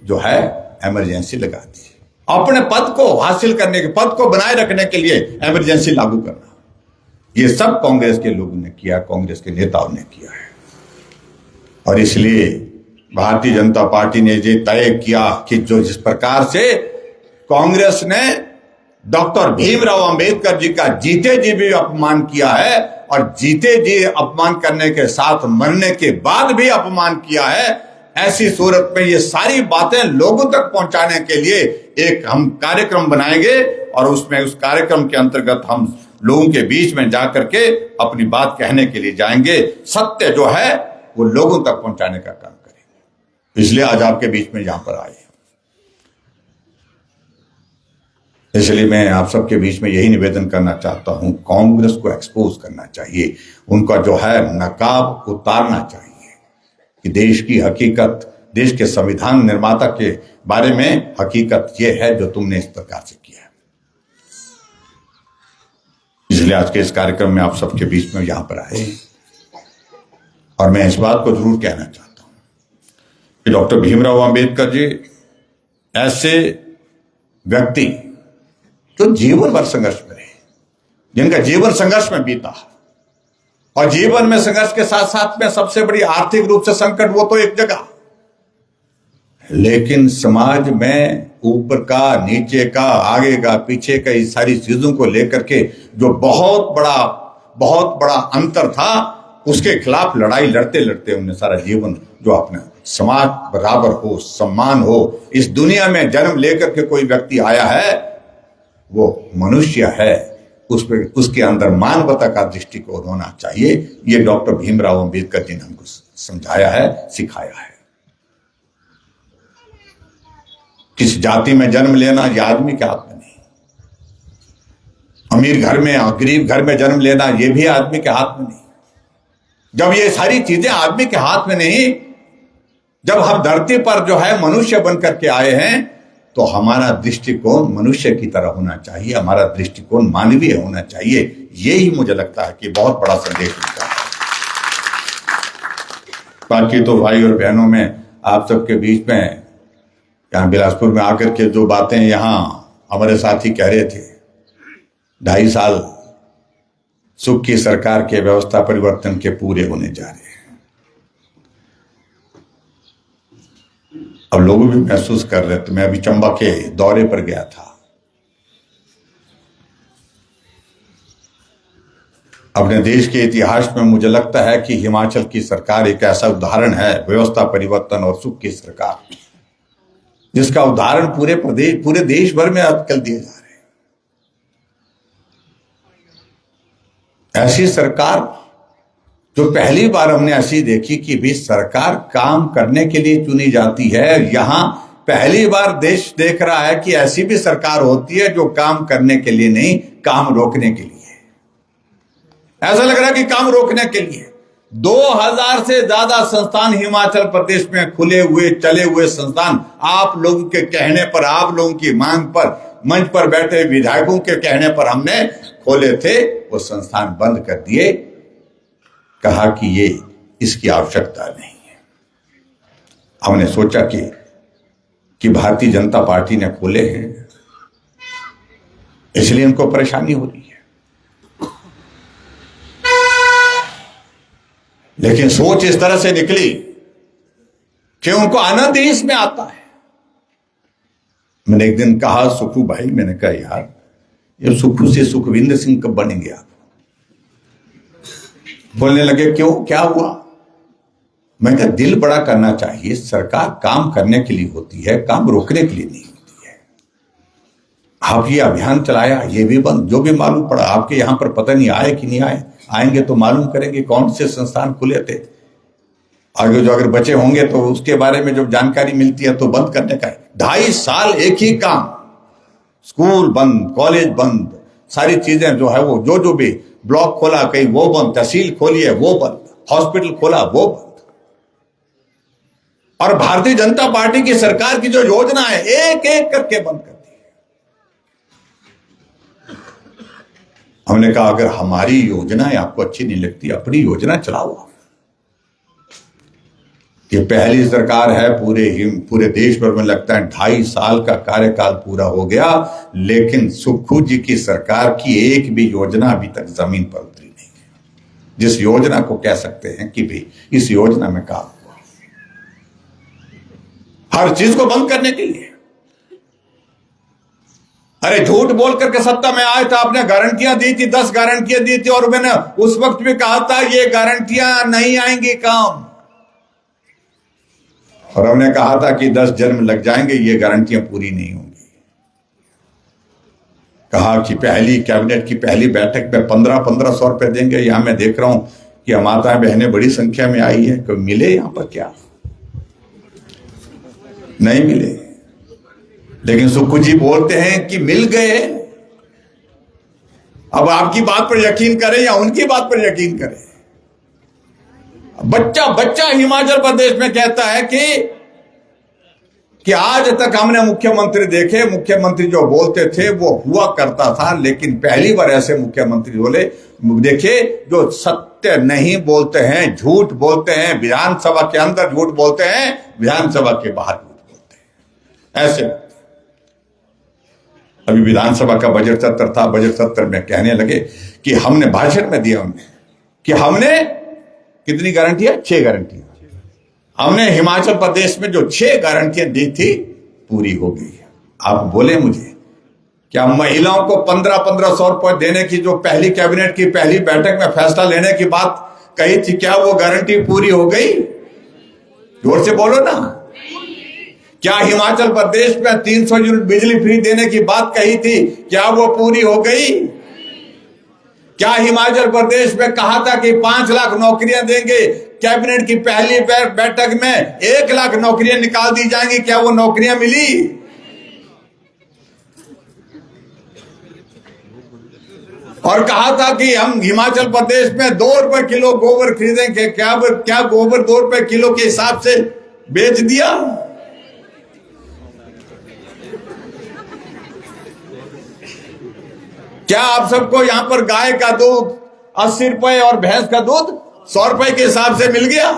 जो है इमरजेंसी लगा दी। अपने पद को हासिल करने के, पद को बनाए रखने के लिए इमरजेंसी लागू करना, ये सब कांग्रेस के लोगों ने किया, कांग्रेस के नेताओं ने किया है। और इसलिए भारतीय जनता पार्टी ने ये तय किया कि जो जिस प्रकार से कांग्रेस ने डॉक्टर भीमराव अंबेडकर जी का जीते जी भी अपमान किया है और जीते जी अपमान करने के साथ मरने के बाद भी अपमान किया है, ऐसी सूरत में ये सारी बातें लोगों तक पहुंचाने के लिए एक हम कार्यक्रम बनाएंगे और उसमें उस कार्यक्रम के अंतर्गत हम लोगों के बीच में जाकर के अपनी बात कहने के लिए जाएंगे। सत्य जो है वो लोगों तक पहुंचाने का काम करेंगे। इसलिए आज आपके बीच में यहां पर आए। इसलिए मैं आप सबके बीच में यही निवेदन करना चाहता हूं, कांग्रेस को एक्सपोज करना चाहिए, उनका जो है नकाब उतारना चाहिए कि देश की हकीकत, देश के संविधान निर्माता के बारे में हकीकत यह है जो तुमने इस प्रकार से किया है। इसलिए आज के इस कार्यक्रम में आप सबके बीच में यहां पर आए और मैं इस बात को जरूर कहना चाहता हूं कि डॉक्टर भीमराव अंबेडकर जी ऐसे व्यक्ति जो जीवन भर संघर्ष में रहे, जिनका जीवन संघर्ष में बीता, और जीवन में संघर्ष के साथ साथ में सबसे बड़ी आर्थिक रूप से संकट वो तो एक जगह, लेकिन समाज में ऊपर का, नीचे का, आगे का, पीछे का, इस सारी चीजों को लेकर के जो बहुत बड़ा अंतर था, उसके खिलाफ लड़ाई लड़ते लड़ते उन्हें सारा जीवन जो अपना समाज बराबर हो, सम्मान हो, इस दुनिया में जन्म लेकर के कोई व्यक्ति आया है, वो मनुष्य है, उसके अंदर मानवता का दृष्टिकोण होना चाहिए। ये डॉक्टर भीमराव अंबेडकर जी ने हमको समझाया है, सिखाया है। किस जाति में जन्म लेना ये आदमी के हाथ में नहीं, अमीर घर में, गरीब घर में जन्म लेना ये भी आदमी के हाथ में नहीं। जब ये सारी चीजें आदमी के हाथ में नहीं, जब हम धरती पर जो है मनुष्य बन करके आए हैं, तो हमारा दृष्टिकोण मनुष्य की तरह होना चाहिए, हमारा दृष्टिकोण मानवीय होना चाहिए। यही मुझे लगता है कि बहुत बड़ा संदेश मिलता है। बाकी तो भाई और बहनों में आप सबके बीच में यहाँ बिलासपुर में आकर के जो बातें यहाँ हमारे साथी कह रहे थे, 2.5 साल सुख की सरकार के व्यवस्था परिवर्तन के पूरे होने जा रहे हैं। अब लोग भी महसूस कर रहे थे। मैं अभी चंबा के दौरे पर गया था। अपने देश के इतिहास में मुझे लगता है कि हिमाचल की सरकार एक ऐसा उदाहरण है, व्यवस्था परिवर्तन और सुख की सरकार, जिसका उदाहरण पूरे देश भर में आजकल दिए जा रहे हैं। ऐसी सरकार जो पहली बार हमने ऐसी देखी कि भी सरकार काम करने के लिए चुनी जाती है। यहां पहली बार देश देख रहा है कि ऐसी भी सरकार होती है जो काम करने के लिए नहीं, काम रोकने के लिए। ऐसा लग रहा है कि काम रोकने के लिए 2000 से ज्यादा संस्थान हिमाचल प्रदेश में खुले हुए चले हुए संस्थान, आप लोगों के कहने पर, आप लोगों की मांग पर, मंच पर बैठे विधायकों के कहने पर हमने खोले थे। वो संस्थान बंद कर दिए, कहा कि ये इसकी आवश्यकता नहीं है। हमने सोचा कि भारतीय जनता पार्टी ने खोले हैं, इसलिए इनको परेशानी हो रही है। लेकिन सोच इस तरह से निकली कि उनको आनंद ही इसमें आता है। मैंने एक दिन कहा सुखू भाई, मैंने कहा यार ये सुखू से सुखविंदर सिंह कब बनेंगे आप? बोलने लगे क्यों, क्या हुआ? मैं कहा दिल बड़ा करना चाहिए। सरकार काम करने के लिए होती है, काम रोकने के लिए नहीं होती है। आप ये अभियान चलाया, ये भी बंद, जो भी मालूम पड़ा। आपके यहां पर पता नहीं आए कि नहीं आए, आएंगे तो मालूम करेंगे कौन से संस्थान खुले थे। आगे जो अगर बचे होंगे तो उसके बारे में जब जानकारी मिलती है तो बंद करने का है। 2.5 साल एक ही काम, स्कूल बंद, कॉलेज बंद, सारी चीजें जो है वो जो भी ब्लॉक खोला कहीं वो बंद, तहसील खोली है वो बंद, हॉस्पिटल खोला वो बंद। और भारतीय जनता पार्टी की सरकार की जो योजना है एक एक करके बंद कर दी। हमने कहा अगर हमारी योजनाएं आपको अच्छी नहीं लगती, अपनी योजना चलाओ। ये पहली सरकार है पूरे देश भर में, लगता है 2.5 साल का कार्यकाल पूरा हो गया, लेकिन सुक्खू जी की सरकार की एक भी योजना अभी तक जमीन पर उतरी नहीं है, जिस योजना को कह सकते हैं कि भाई इस योजना में काम हुआ। हर चीज को बंद करने के लिए। अरे झूठ बोल करके सत्ता में आए थे, आपने गारंटियां दी थी, 10 गारंटियां दी थी, और मैंने उस वक्त भी कहा था ये गारंटियां नहीं आएंगी काम। और हमने कहा था कि 10 जन्म लग जाएंगे, ये गारंटियां पूरी नहीं होंगी। कहा कि पहली कैबिनेट की पहली बैठक में 1500 रुपए देंगे। यहां मैं देख रहा हूं कि माताएं बहनें बड़ी संख्या में आई है। कोई मिले यहां पर क्या? नहीं मिले। लेकिन सुक्खू जी बोलते हैं कि मिल गए। अब आपकी बात पर यकीन करें या उनकी बात पर यकीन करें? बच्चा हिमाचल प्रदेश में कहता है कि आज तक हमने मुख्यमंत्री देखे, मुख्यमंत्री जो बोलते थे वो हुआ करता था, लेकिन पहली बार ऐसे मुख्यमंत्री बोले देखे जो सत्य नहीं बोलते हैं, झूठ बोलते हैं, विधानसभा के अंदर झूठ बोलते हैं, विधानसभा के बाहर झूठ बोलते हैं। ऐसे अभी विधानसभा का बजट सत्र था, बजट सत्र में कहने लगे कि हमने भाषण में दिया उन्हें कि हमने कितनी गारंटियां? 6 गारंटियां हमने हिमाचल प्रदेश में जो 6 गारंटियां दी थी पूरी हो गई। आप बोले मुझे क्या महिलाओं को 1500 रुपए देने की जो पहली कैबिनेट की पहली बैठक में फैसला लेने की बात कही थी, क्या वो गारंटी पूरी हो गई? जोर से बोलो ना। क्या हिमाचल प्रदेश में 300 यूनिट बिजली फ्री देने की बात कही थी, क्या वो पूरी हो गई? क्या हिमाचल प्रदेश में कहा था कि 5 लाख नौकरियां देंगे, कैबिनेट की पहली बैठक में 1 लाख नौकरियां निकाल दी जाएंगी, क्या वो नौकरियां मिली? और कहा था कि हम हिमाचल प्रदेश में 2 रुपए किलो गोबर खरीदेंगे। क्या गोबर 2 रुपए किलो के हिसाब से बेच दिया? क्या आप सबको यहां पर गाय का दूध 80 रुपए और भैंस का दूध 100 रुपए के हिसाब से मिल गया?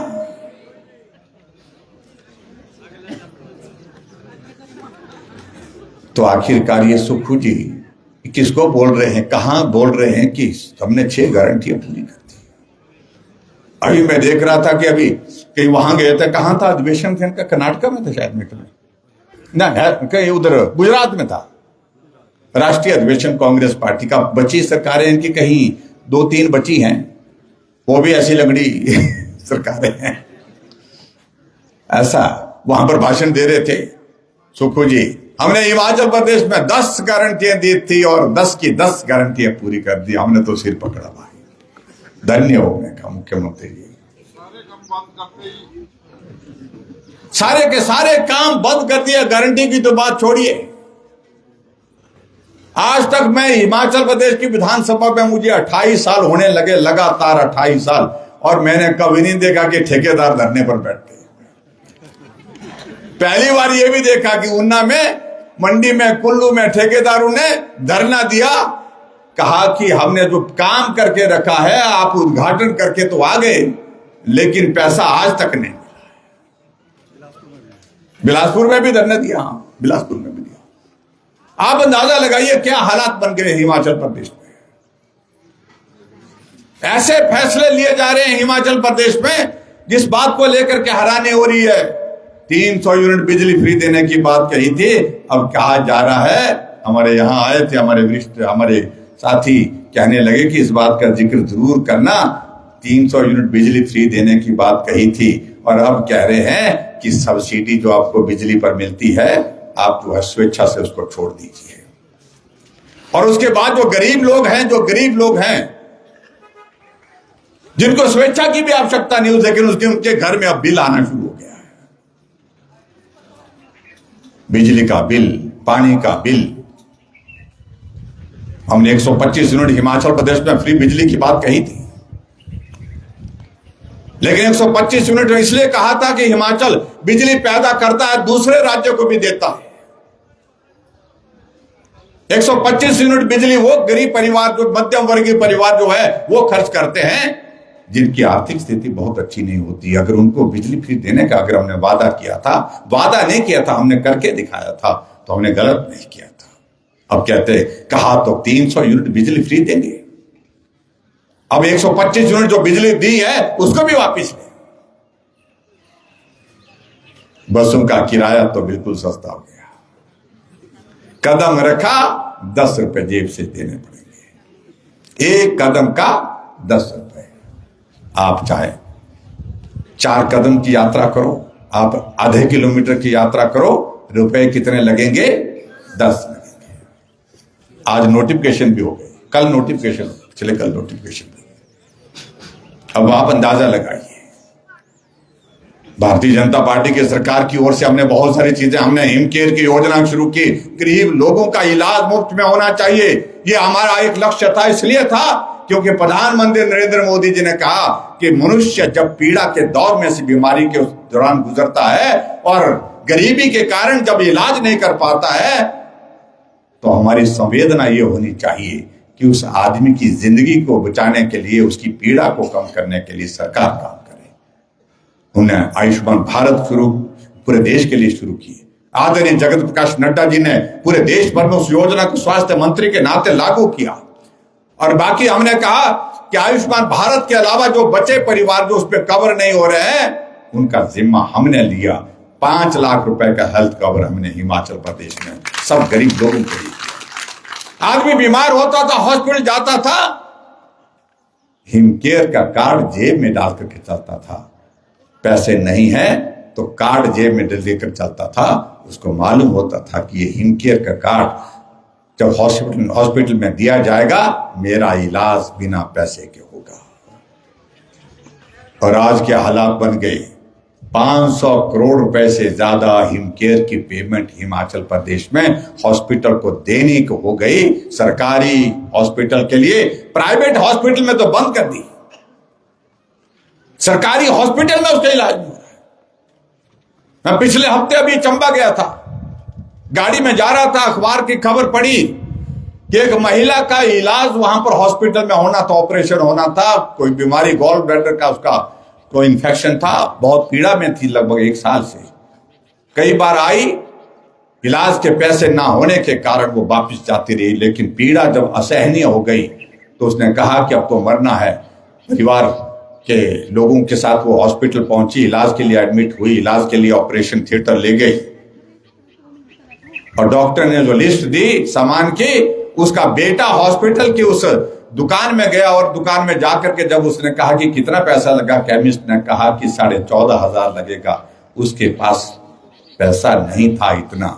तो आखिरकार ये सुक्खू जी किसको बोल रहे हैं, कहां बोल रहे हैं कि हमने 6 गारंटियां पूरी कर दी? अभी मैं देख रहा था कि अभी कहीं वहां गए थे, कहां था अधिवेशन थे इनका? कर्नाटक में था शायद, में ना कहीं उधर गुजरात में था राष्ट्रीय अधिवेशन कांग्रेस पार्टी का। बची सरकारें इनकी कहीं 2-3 बची हैं, वो भी ऐसी लंगड़ी सरकारें हैं। ऐसा वहां पर भाषण दे रहे थे सुक्खू जी, हमने हिमाचल प्रदेश में 10 गारंटियां दी थी और 10 की 10 गारंटियां पूरी कर दी, हमने तो सिर पकड़ा भाई। धन्य हो गए का मुख्यमंत्री जी। सारे के सारे काम बंद कर दिया, गारंटी की तो बात छोड़िए। आज तक मैं हिमाचल प्रदेश की विधानसभा में मुझे 28 साल होने लगे, लगातार 28 साल, और मैंने कभी नहीं देखा कि ठेकेदार धरने पर बैठ गए। पहली बार यह भी देखा कि ऊना में, मंडी में, कुल्लू में ठेकेदारों ने धरना दिया, कहा कि हमने जो काम करके रखा है आप उद्घाटन करके तो आ गए, लेकिन पैसा आज तक नहीं मिला। बिलासपुर में भी धरना दिया, हाँ बिलासपुर में भी दिया। आप अंदाजा लगाइए क्या हालात बन गए हिमाचल प्रदेश में। ऐसे फैसले लिए जा रहे हैं हिमाचल प्रदेश में जिस बात को लेकर के हैरानी हो रही है। 300 यूनिट बिजली फ्री देने की बात कही थी, अब कहा जा रहा है, हमारे यहां आए थे हमारे वरिष्ठ, हमारे साथी कहने लगे कि इस बात का जिक्र जरूर करना, 300 यूनिट बिजली फ्री देने की बात कही थी, और अब कह रहे हैं कि सब्सिडी जो आपको बिजली पर मिलती है आप जो है स्वेच्छा से उसको छोड़ दीजिए। और उसके बाद जो गरीब लोग हैं जिनको स्वेच्छा की भी आवश्यकता नहीं हो, लेकिन उनके घर में अब बिल आना शुरू हो गया है। बिजली का बिल, पानी का बिल। हमने 125 यूनिट हिमाचल प्रदेश में फ्री बिजली की बात कही थी, लेकिन 125 यूनिट इसलिए कहा था कि हिमाचल बिजली पैदा करता है, दूसरे राज्यों को भी देता है। 125 यूनिट बिजली वो गरीब परिवार, जो मध्यम वर्गीय परिवार जो है वो खर्च करते हैं, जिनकी आर्थिक स्थिति बहुत अच्छी नहीं होती। अगर उनको बिजली फ्री देने का अगर हमने वादा किया था, वादा नहीं किया था, हमने करके दिखाया था, तो हमने गलत नहीं किया था। अब कहते कहा तो 300 यूनिट बिजली फ्री देंगे, अब 125 यूनिट जो बिजली दी है उसको भी वापस लें। बसों का किराया तो बिल्कुल सस्ता हो गया, कदम रखा 10 रुपए जेब से देने पड़ेंगे, एक कदम का 10 रुपए। आप चाहे 4 कदम की यात्रा करो, आप आधे किलोमीटर की यात्रा करो, रुपए कितने लगेंगे? 10 लगेंगे। आज नोटिफिकेशन भी हो गए, कल नोटिफिकेशन, चले कल नोटिफिकेशन। अब आप अंदाजा लगाइए, भारतीय जनता पार्टी की सरकार की ओर से हमने बहुत सारी चीजें, हमने हिम केयर की योजना शुरू की, गरीब लोगों का इलाज मुफ्त में होना चाहिए, ये हमारा एक लक्ष्य था। इसलिए था क्योंकि प्रधानमंत्री नरेंद्र मोदी जी ने कहा कि मनुष्य जब पीड़ा के दौर में से बीमारी के उस दौरान गुजरता है और गरीबी के कारण जब इलाज नहीं कर पाता है, तो हमारी संवेदना ये होनी चाहिए कि उस आदमी की जिंदगी को बचाने के लिए, उसकी पीड़ा को कम करने के लिए सरकार काम करे। उन्हें आयुष्मान भारत शुरू पूरे देश के लिए शुरू किए। आदरणीय जगत प्रकाश नड्डा जी ने पूरे देश भर में उस योजना को स्वास्थ्य मंत्री के नाते लागू किया। और बाकी हमने कहा कि आयुष्मान भारत के अलावा जो बचे परिवार जो उस पर कवर नहीं हो रहे हैं, उनका जिम्मा हमने लिया। 5 लाख रुपए का हेल्थ कवर हमने हिमाचल प्रदेश में सब गरीब लोगों के लिए। आदमी बीमार होता था, हॉस्पिटल जाता था, हिमकेयर का कार्ड जेब में डाल करके चलता था। पैसे नहीं है तो कार्ड जेब में लेकर चलता था। उसको मालूम होता था कि ये हिमकेयर का कार्ड जब हॉस्पिटल में दिया जाएगा, मेरा इलाज बिना पैसे के होगा। और आज के हालात बन गए, 500 करोड़ रुपए से ज्यादा हिमकेयर की पेमेंट हिमाचल प्रदेश में हॉस्पिटल को देने को हो गई। सरकारी हॉस्पिटल के लिए प्राइवेट हॉस्पिटल में तो बंद कर दी, सरकारी हॉस्पिटल में उसका इलाज नहीं हो रहा है। मैं पिछले हफ्ते अभी चंबा गया था, गाड़ी में जा रहा था, अखबार की खबर पड़ी कि एक महिला का इलाज वहां पर हॉस्पिटल में होना था, ऑपरेशन होना था, कोई बीमारी गॉल ब्लैडर का उसका कोई इन्फेक्शन था, बहुत पीड़ा में थी लगभग 1 साल से। कई बार आई, इलाज के पैसे ना होने के कारण वो वापस जाती रही, लेकिन पीड़ा जब असहनीय हो गई तो उसने कहा कि अब तो मरना है। परिवार के लोगों के साथ वो हॉस्पिटल पहुंची, इलाज के लिए एडमिट हुई, इलाज के लिए ऑपरेशन थिएटर ले गई और डॉक्टर ने जो लिस्ट दी सामान की, उसका बेटा हॉस्पिटल की उस दुकान में गया और दुकान में जाकर के जब उसने कहा कि कितना पैसा लगा, केमिस्ट ने कहा कि 14,500 लगेगा। उसके पास पैसा नहीं था इतना,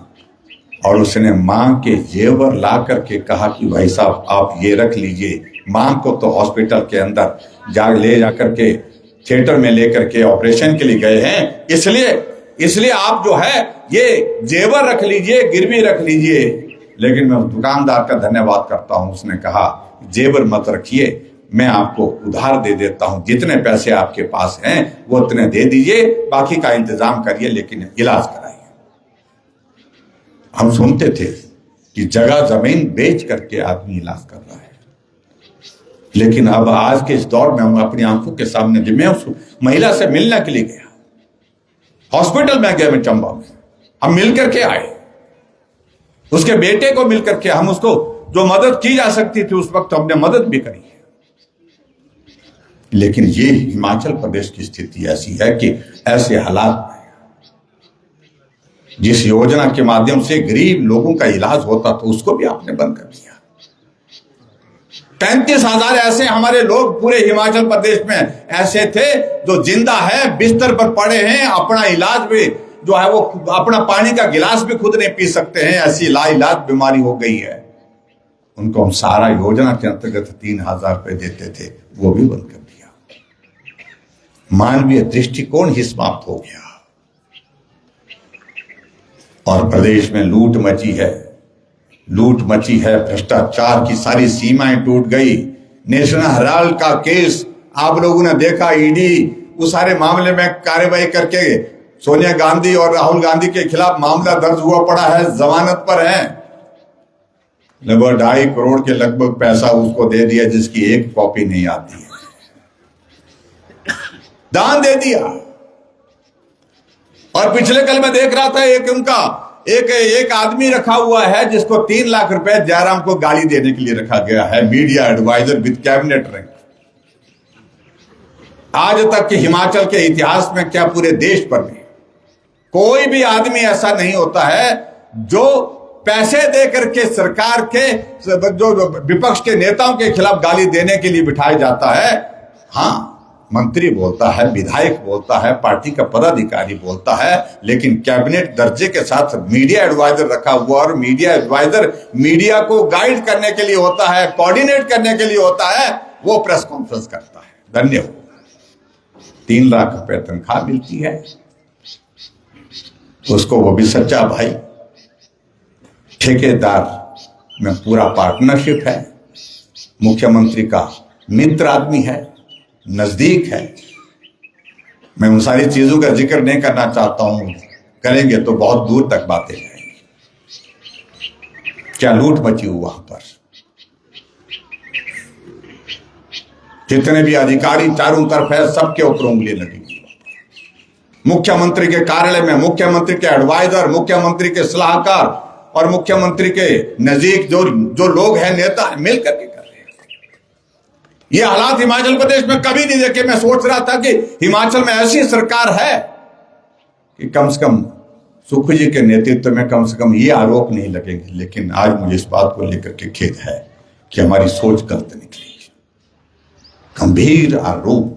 और उसने मां के जेवर ला करके कहा कि भाई साहब आप ये रख लीजिए। मां को तो हॉस्पिटल के अंदर ले जाकर के थिएटर में लेकर के ऑपरेशन के लिए गए हैं, इसलिए आप जो है ये जेवर रख लीजिए, गिरवी रख लीजिए। लेकिन मैं उस दुकानदार का धन्यवाद करता हूं, उसने कहा जेवर मत रखिए, मैं आपको उधार दे देता हूं, जितने पैसे आपके पास हैं वो उतने दे दीजिए, बाकी का इंतजाम करिए, लेकिन इलाज कराइए। हम सुनते थे कि जगह जमीन बेच करके आदमी इलाज कर रहा है, लेकिन अब आज के इस दौर में हम अपनी आंखों के सामने, मैं उस महिला से मिलने के लिए गया, हॉस्पिटल में गया, मैं चंबा में, हम मिल करके आए, उसके बेटे को मिलकर के हम उसको जो मदद की जा सकती थी उस वक्त हमने मदद भी करी है। लेकिन ये हिमाचल प्रदेश की स्थिति ऐसी है कि ऐसे हालात में जिस योजना के माध्यम से गरीब लोगों का इलाज होता था उसको भी आपने बंद कर दिया। 35,000 ऐसे हमारे लोग पूरे हिमाचल प्रदेश में ऐसे थे जो जिंदा है, बिस्तर पर पड़े हैं, अपना इलाज भी जो है वो अपना पानी का गिलास भी खुद नहीं पी सकते हैं, ऐसी लाइलाज बीमारी हो गई है। उनको हम सारा योजना के अंतर्गत 3,000 रुपए देते थे, वो भी बंद कर दिया। मानवीय दृष्टिकोण ही समाप्त हो गया और प्रदेश में लूट मची है, भ्रष्टाचार की सारी सीमाएं टूट गई। नेशनल हेराल्ड का केस आप लोगों ने देखा, ईडी उस सारे मामले में कार्रवाई करके सोनिया गांधी और राहुल गांधी के खिलाफ मामला दर्ज हुआ पड़ा है, जमानत पर है। लगभग 2.5 करोड़ के लगभग पैसा उसको दे दिया जिसकी एक कॉपी नहीं आती है, दान दे दिया। और पिछले कल मैं देख रहा था एक आदमी रखा हुआ है जिसको 3 लाख रुपए जयराम को गाली देने के लिए रखा गया है, media adviser with cabinet rank. आज तक के हिमाचल के इतिहास में, क्या पूरे देश पर में कोई भी आदमी ऐसा नहीं होता है जो पैसे देकर के सरकार के जो विपक्ष के नेताओं के खिलाफ गाली देने के लिए बिठाया जाता है। हाँ, मंत्री बोलता है, विधायक बोलता है, पार्टी का पदाधिकारी बोलता है, लेकिन कैबिनेट दर्जे के साथ मीडिया एडवाइजर रखा हुआ, और मीडिया एडवाइजर मीडिया को गाइड करने के लिए होता है, कोऑर्डिनेट करने के लिए होता है, वो प्रेस कॉन्फ्रेंस करता है। धन्यवाद। 3 लाख रुपए तनख्वाह मिलती है उसको, वो भी सच्चा भाई, ठेकेदार में पूरा पार्टनरशिप है, मुख्यमंत्री का मित्र आदमी है, नजदीक है। मैं उन सारी चीजों का जिक्र नहीं करना चाहता हूं, करेंगे तो बहुत दूर तक बातें जाएंगी। क्या लूट मची हुई वहां पर, जितने भी अधिकारी चारों तरफ है सबके ऊपर उंगली लगी। मुख्यमंत्री के कार्यालय में मुख्यमंत्री के एडवाइजर, मुख्यमंत्री के सलाहकार और मुख्यमंत्री के नजदीक जो लोग हैं, नेता मिल करके कर रहे हैं। ये हालात हिमाचल प्रदेश में कभी नहीं देखे। मैं सोच रहा था कि हिमाचल में ऐसी सरकार है कि कम से कम सुखू जी के नेतृत्व में कम से कम ये आरोप नहीं लगेंगे, लेकिन आज मुझे इस बात को लेकर के खेद है कि हमारी सोच गलत निकली। गंभीर आरोप,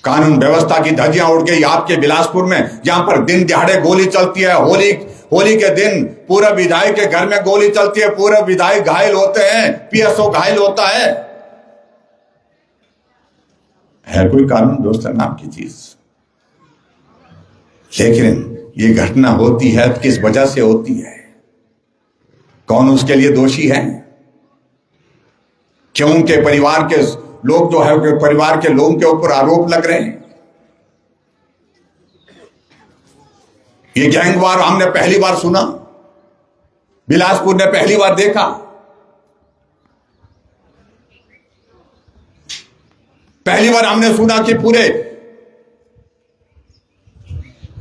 कानून व्यवस्था की धज्जियां उड़ गई आपके बिलासपुर में, जहां पर दिन दिहाड़े गोली चलती है। होली के दिन पूरा विधायक के घर में गोली चलती है, पूरा विधायक घायल होते हैं, पीएसओ घायल होता है। है कोई कानून व्यवस्था नाम की चीज? लेकिन ये घटना होती है तो किस वजह से होती है? कौन उसके लिए दोषी है? क्यों उनके परिवार के लोग जो है, परिवार के लोगों के ऊपर आरोप लग रहे हैं? ये गैंगवार हमने पहली बार सुना, बिलासपुर ने पहली बार देखा। पहली बार हमने सुना कि पूरे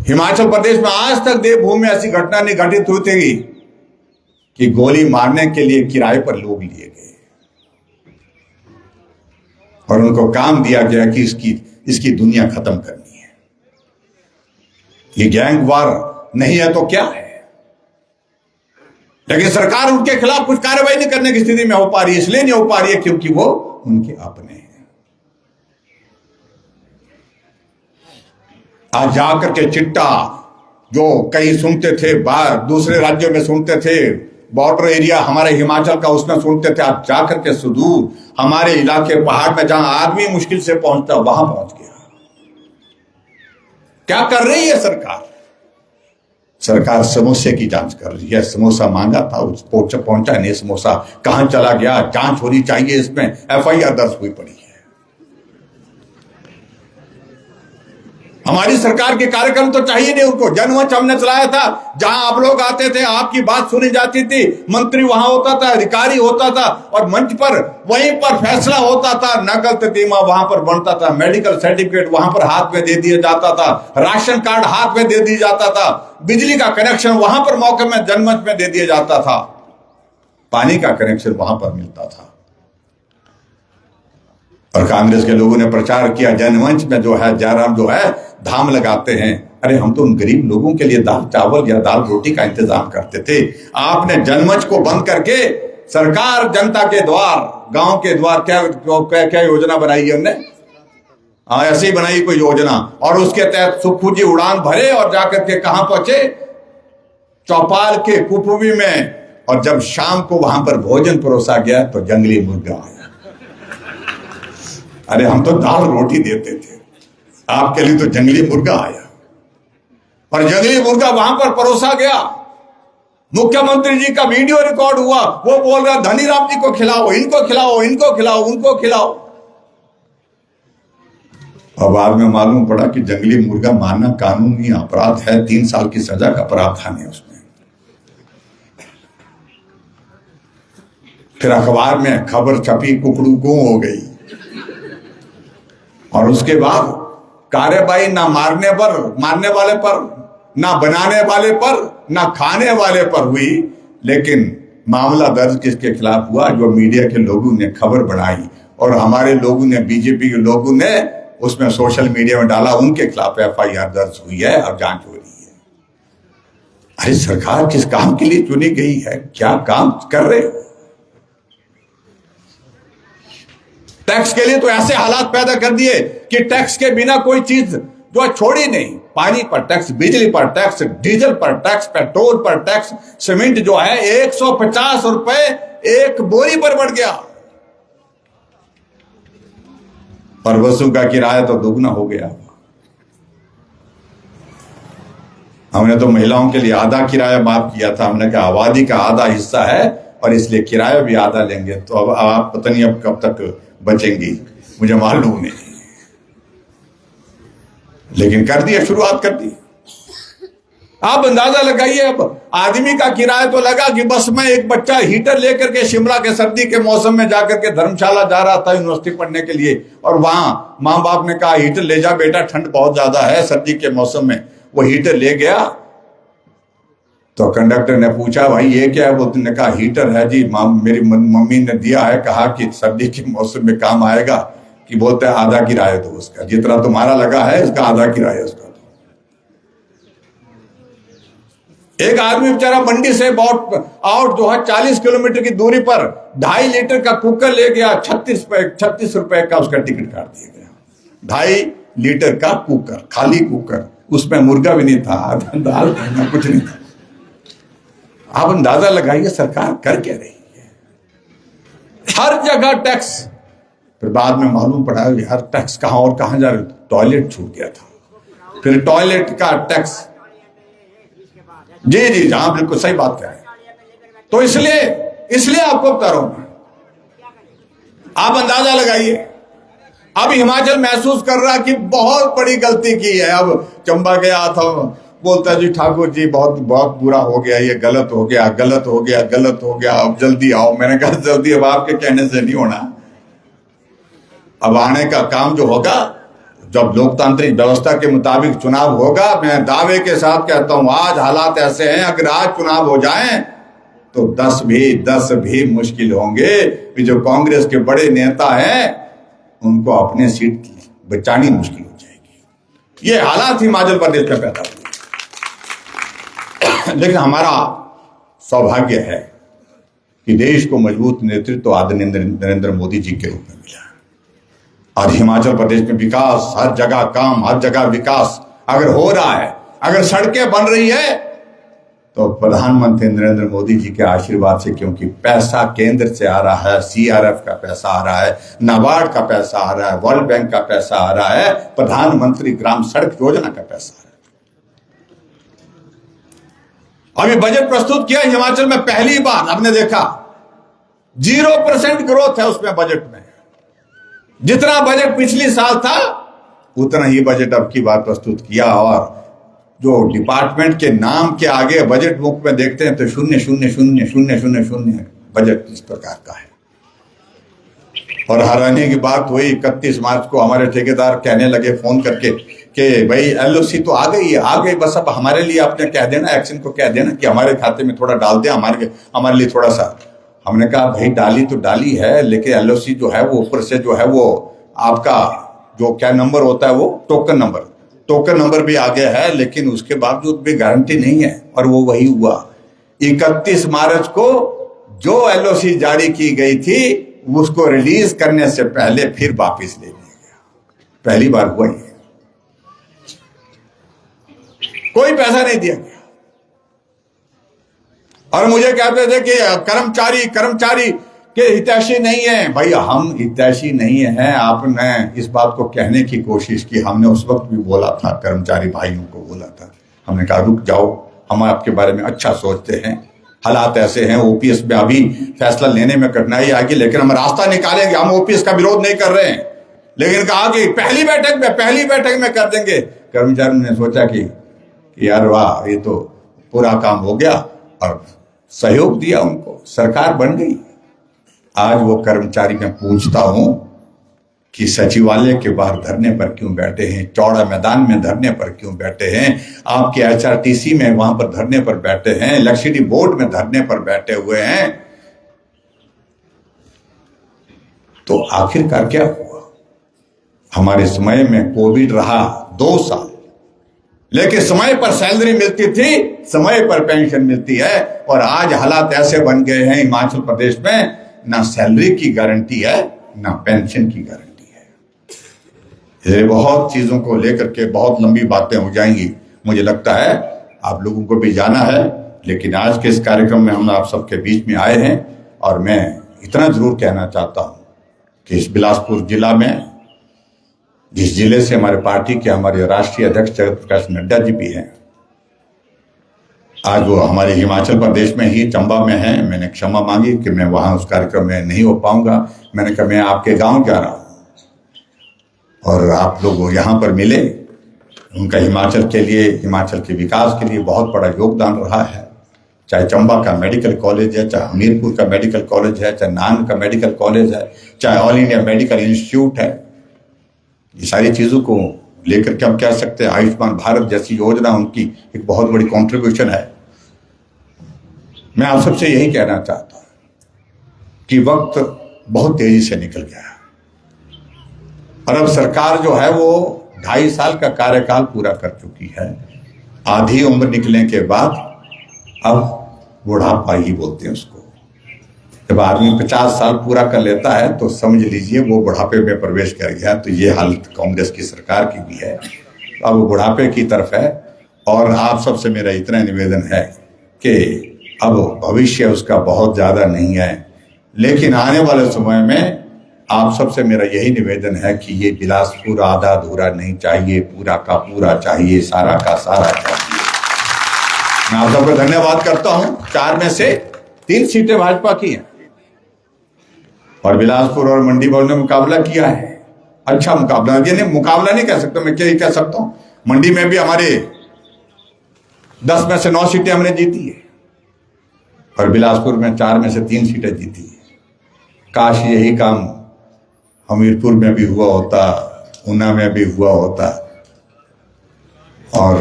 हिमाचल प्रदेश में आज तक देवभूमि में ऐसी घटना नहीं घटित हुई थी कि गोली मारने के लिए किराए पर लोग लिए गए और उनको काम दिया गया कि इसकी दुनिया खत्म करनी है। ये गैंग वार नहीं है तो क्या है? लेकिन सरकार उनके खिलाफ कुछ कार्रवाई नहीं करने की स्थिति में हो पा रही है। इसलिए नहीं हो पा रही है क्योंकि वो उनके अपने हैं। आज जाकर के चिट्टा जो कहीं सुनते थे, बाहर दूसरे राज्यों में सुनते थे, बॉर्डर एरिया हमारे हिमाचल का उसमें सुनते थे, आज जाकर के सुदूर हमारे इलाके पहाड़ में जहां आदमी मुश्किल से पहुंचता वहां पहुंच गया। क्या कर रही है सरकार? सरकार समोसे की जांच कर रही है। समोसा मांगा था, उस पहुंचा नहीं समोसा, कहां चला गया? जांच होनी चाहिए, इसमें एफआईआर दर्ज हुई पड़ी है। हमारी सरकार के कार्यक्रम तो चाहिए नहीं उनको। जनमंच हमने चलाया था, जहां आप लोग आते थे, आपकी बात सुनी जाती थी, मंत्री वहां होता था, अधिकारी होता था और मंच पर वहीं पर फैसला होता था। नकल ततीमा वहां पर बनता था, मेडिकल सर्टिफिकेट वहां पर हाथ में दे दिया जाता था, राशन कार्ड हाथ में दे दिया जाता था, बिजली का कनेक्शन वहां पर मौके में जनमंच में दे दिया जाता था, पानी का कनेक्शन वहां पर मिलता था। और कांग्रेस के लोगों ने प्रचार किया, जनमंच में जो है जयराम जो है धाम लगाते हैं। अरे हम तो उन गरीब लोगों के लिए दाल चावल या दाल रोटी का इंतजाम करते थे। आपने जनमंच को बंद करके सरकार जनता के द्वार, गांव के द्वार, क्या योजना बनाई है हमने? ऐसी बनाई कोई योजना, और उसके तहत सुक्खू जी उड़ान भरे और जाकर के कहां पहुंचे? चौपाल के कुपवी में। और जब शाम को वहां पर भोजन परोसा गया तो जंगली मुर्गा आया। अरे हम तो दाल रोटी देते थे, आपके लिए तो जंगली मुर्गा आया। और जंगली मुर्गा वहां पर परोसा गया। मुख्यमंत्री जी का वीडियो रिकॉर्ड हुआ, वो बोल रहा धनीराम जी को खिलाओ, इनको खिलाओ, इनको खिलाओ, उनको खिलाओ। और बाद में मालूम पड़ा कि जंगली मुर्गा मारना कानूनी अपराध है, 3 साल की सजा का प्रावधान है उसमें। फिर अखबार में खबर छपी, कुकड़ू गू हो गई। और उसके बाद कार्यवाही ना मारने वाले पर, ना बनाने वाले पर, ना खाने वाले पर हुई, लेकिन मामला दर्ज किसके खिलाफ हुआ? जो मीडिया के लोगों ने खबर बनाई और हमारे लोगों ने, बीजेपी के लोगों ने उसमें सोशल मीडिया में डाला, उनके खिलाफ एफआईआर दर्ज हुई है और जांच हो रही है। अरे सरकार किस काम के लिए चुनी गई है? क्या काम कर रहे हो? टैक्स के लिए तो ऐसे हालात पैदा कर दिए कि टैक्स के बिना कोई चीज जो छोड़ी नहीं। पानी पर टैक्स, बिजली पर टैक्स, डीजल पर टैक्स, पेट्रोल पर टैक्स, सीमेंट जो है 150 रुपए एक बोरी पर बढ़ गया। और बसों का किराया तो दुगना हो गया। हमने तो महिलाओं के लिए आधा किराया माफ किया था। हमने कहा आबादी का आधा हिस्सा है और इसलिए किराया भी आधा लेंगे। तो अब आप पता नहीं अब कब तक बचेंगी, मुझे मालूम नहीं, लेकिन कर दिया, शुरुआत कर दी। आप अंदाजा लगाइए, अब आदमी का किराया तो लगा कि बस में एक बच्चा हीटर लेकर के शिमला के सर्दी के मौसम में जाकर के धर्मशाला जा रहा था यूनिवर्सिटी पढ़ने के लिए, और वहां माँ बाप ने कहा हीटर ले जा बेटा, ठंड बहुत ज्यादा है सर्दी के मौसम में। वो हीटर ले गया तो कंडक्टर ने पूछा भाई ये क्या है? वो तुमने कहा हीटर है जी, मेरी मम्मी ने दिया है, कहा कि सर्दी के मौसम में काम आएगा। कि बोलते हैं आधा किराया दो उसका, जितना तुम्हारा लगा है इसका आधा किराया उसका। एक आदमी बेचारा मंडी से आउट जो है 40 किलोमीटर की दूरी पर 2.5 लीटर का कुकर ले गया, 36 रुपए का उसका टिकट काट दिया गया। 2.5 लीटर का कुकर, खाली कुकर, उसमें मुर्गा भी नहीं था, दाल कुछ नहीं था। आप अंदाजा लगाइए सरकार कर क्या रही है? हर जगह टैक्स, फिर बाद में मालूम पड़ा यार टैक्स कहाँ और कहाँ जा रहा, टॉयलेट छूट गया था, फिर टॉयलेट का टैक्स। जी जी हाँ बिल्कुल सही बात कह रहे हैं। तो इसलिए आपको बता रहा हूं, आप अंदाजा लगाइए। अब हिमाचल महसूस कर रहा कि बहुत बड़ी गलती की है। अब चंबा गया था, बोलता जी ठाकुर जी बहुत बहुत बुरा हो गया, ये गलत हो गया, गलत हो गया, गलत हो गया, अब जल्दी आओ। मैंने कहा जल्दी अब आपके कहने से नहीं होना। अब आने का काम जो होगा, जब लोकतांत्रिक व्यवस्था के मुताबिक चुनाव होगा, मैं दावे के साथ कहता हूं आज हालात ऐसे हैं, अगर आज चुनाव हो जाएं तो 10 भी मुश्किल होंगे कि जो कांग्रेस के बड़े नेता हैं उनको अपने सीट बचानी मुश्किल हो जाएगी। ये हालात हिमाचल प्रदेश में पैदा हुए। लेकिन हमारा सौभाग्य है कि देश को मजबूत नेतृत्व आदरणीय नरेंद्र मोदी जी के रूप में मिला। आज हिमाचल प्रदेश में विकास, हर जगह काम, हर जगह विकास अगर हो रहा है, अगर सड़कें बन रही है तो प्रधानमंत्री नरेंद्र मोदी जी के आशीर्वाद से, क्योंकि पैसा केंद्र से आ रहा है, सीआरएफ का पैसा आ रहा है, नाबार्ड का पैसा आ रहा है, वर्ल्ड बैंक का पैसा आ रहा है, प्रधानमंत्री ग्राम सड़क योजना का पैसा आ रहा है। अभी बजट प्रस्तुत किया हिमाचल में पहली बार, आपने देखा 0% ग्रोथ है उसमें बजट में। जितना बजट पिछली साल था उतना ही बजट अब की बार प्रस्तुत किया। और जो डिपार्टमेंट के नाम के आगे बजट बुक में देखते हैं तो 0,000,000 बजट इस प्रकार का है। और हैरानी की बात हुई, 31 मार्च को हमारे ठेकेदार कहने लगे फोन करके कि भाई एलओसी तो आ गई है, आ गई, बस अब हमारे लिए आपने कह देना, एक्शन को कह देना कि हमारे खाते में थोड़ा डाल दे, हमारे लिए थोड़ा सा। हमने कहा भाई डाली तो डाली है, लेकिन एलओसी जो है वो ऊपर से जो है वो आपका जो क्या नंबर होता है वो टोकन नंबर भी आ गया है, लेकिन उसके बावजूद भी गारंटी नहीं है। और वो वही हुआ, 31 मार्च को जो एलओसी जारी की गई थी उसको रिलीज करने से पहले फिर वापिस ले लिया गया। पहली बार हुआ ये, कोई पैसा नहीं दिया गया। और मुझे कहते थे कि कर्मचारी के हितैषी नहीं है। भाई हम हितैषी नहीं है, आपने इस बात को कहने की कोशिश की, हमने उस वक्त भी बोला था, कर्मचारी भाइयों को बोला था, हमने कहा रुक जाओ, हम आपके बारे में अच्छा सोचते हैं, हालात ऐसे हैं, ओपीएस में अभी फैसला लेने में कठिनाई आएगी, लेकिन हम रास्ता निकालेंगे, हम ओपीएस का विरोध नहीं कर रहे हैं, लेकिन कहा कि पहली बैठक में कर देंगे। कर्मचारियों ने सोचा कि यार वाह, ये तो पूरा काम हो गया, और सहयोग दिया उनको, सरकार बन गई। आज वो कर्मचारी मैं पूछता हूं कि सचिवालय के बाहर धरने पर क्यों बैठे हैं, चौड़ा मैदान में धरने पर क्यों बैठे हैं, आपके एचआरटीसी में वहां पर धरने पर बैठे हैं, इलेक्ट्रिसिटी बोर्ड में धरने पर बैठे हुए हैं। तो आखिरकार क्या हुआ? हमारे समय में कोविड रहा 2 साल, लेकिन समय पर सैलरी मिलती थी, समय पर पेंशन मिलती है। और आज हालात ऐसे बन गए हैं हिमाचल प्रदेश में, ना सैलरी की गारंटी है, ना पेंशन की गारंटी है। ये बहुत चीजों को लेकर के बहुत लंबी बातें हो जाएंगी, मुझे लगता है आप लोगों को भी जाना है, लेकिन आज के इस कार्यक्रम में हम आप सबके बीच में आए हैं। और मैं इतना जरूर कहना चाहता हूं कि इस बिलासपुर जिला में, जिस जिले से हमारे पार्टी के हमारे राष्ट्रीय अध्यक्ष जगत प्रकाश नड्डा जी भी हैं, आज वो हमारे हिमाचल प्रदेश में ही चंबा में हैं। मैंने क्षमा मांगी कि मैं वहां उस कार्यक्रम में नहीं हो पाऊंगा। मैंने कहा मैं आपके गांव जा रहा हूं और आप लोग यहां पर मिले। उनका हिमाचल के लिए, हिमाचल के विकास के लिए बहुत बड़ा योगदान रहा है। चाहे चंबा का मेडिकल कॉलेज है, चाहे हमीरपुर का मेडिकल कॉलेज है, चाहे नान का मेडिकल कॉलेज है, चाहे ऑल इंडिया मेडिकल इंस्टीट्यूट है, ये सारी चीजों को लेकर के हम कह सकते हैं आयुष्मान भारत जैसी योजना उनकी एक बहुत बड़ी कंट्रीब्यूशन है। मैं आप सबसे यही कहना चाहता हूं कि वक्त बहुत तेजी से निकल गया है और अब सरकार जो है वो 2.5 साल का कार्यकाल पूरा कर चुकी है। आधी उम्र निकलने के बाद अब बुढ़ापा ही बोलते हैं उसको। जब आदमी 50 साल पूरा कर लेता है तो समझ लीजिए वो बुढ़ापे में प्रवेश कर गया। तो ये हालत कांग्रेस की सरकार की भी है, अब वो बुढ़ापे की तरफ है। और आप सबसे मेरा इतना निवेदन है कि अब भविष्य उसका बहुत ज़्यादा नहीं है, लेकिन आने वाले समय में आप सबसे मेरा यही निवेदन है कि ये बिलासपुर आधा अधूरा नहीं चाहिए, पूरा का पूरा चाहिए, सारा का सारा चाहिए। मैं आप सबको धन्यवाद करता हूं। 4 में से 3 सीटें भाजपा की हैं और बिलासपुर और मंडी बॉल ने मुकाबला किया है। अच्छा मुकाबला, ये नहीं मुकाबला नहीं कह सकता, मैं क्या कह सकता हूं, मंडी में भी हमारे 10 में से 9 सीटें हमने जीती है और बिलासपुर में 4 में से 3 सीटें जीती है। काश यही काम हमीरपुर में भी हुआ होता, ऊना में भी हुआ होता और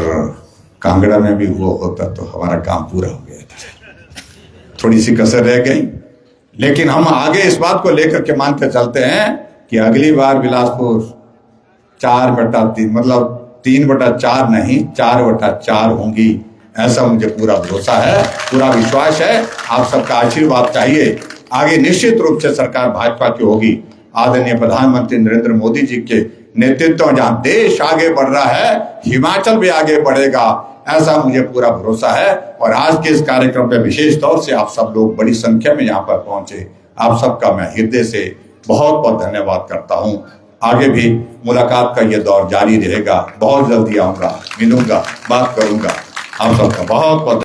कांगड़ा में भी हुआ होता तो हमारा काम पूरा हो गया था। थोड़ी सी कसर रह गई, लेकिन हम आगे इस बात को लेकर के मानते चलते हैं कि अगली बार बिलासपुर 4/3 मतलब 3/4 नहीं 4/4 होंगी, ऐसा मुझे पूरा भरोसा है, पूरा विश्वास है। आप सबका आशीर्वाद चाहिए। आगे निश्चित रूप से सरकार भाजपा की होगी। आदरणीय प्रधानमंत्री नरेंद्र मोदी जी के नेतृत्व में जहां देश आगे बढ़ रहा है, हिमाचल भी आगे बढ़ेगा, ऐसा मुझे पूरा भरोसा है। और आज के इस कार्यक्रम पे विशेष तौर से आप सब लोग बड़ी संख्या में यहाँ पर पहुंचे, आप सबका मैं हृदय से बहुत बहुत धन्यवाद करता हूँ। आगे भी मुलाकात का ये दौर जारी रहेगा। बहुत जल्दी आऊंगा, मिलूंगा, बात करूंगा। आप सबका बहुत बहुत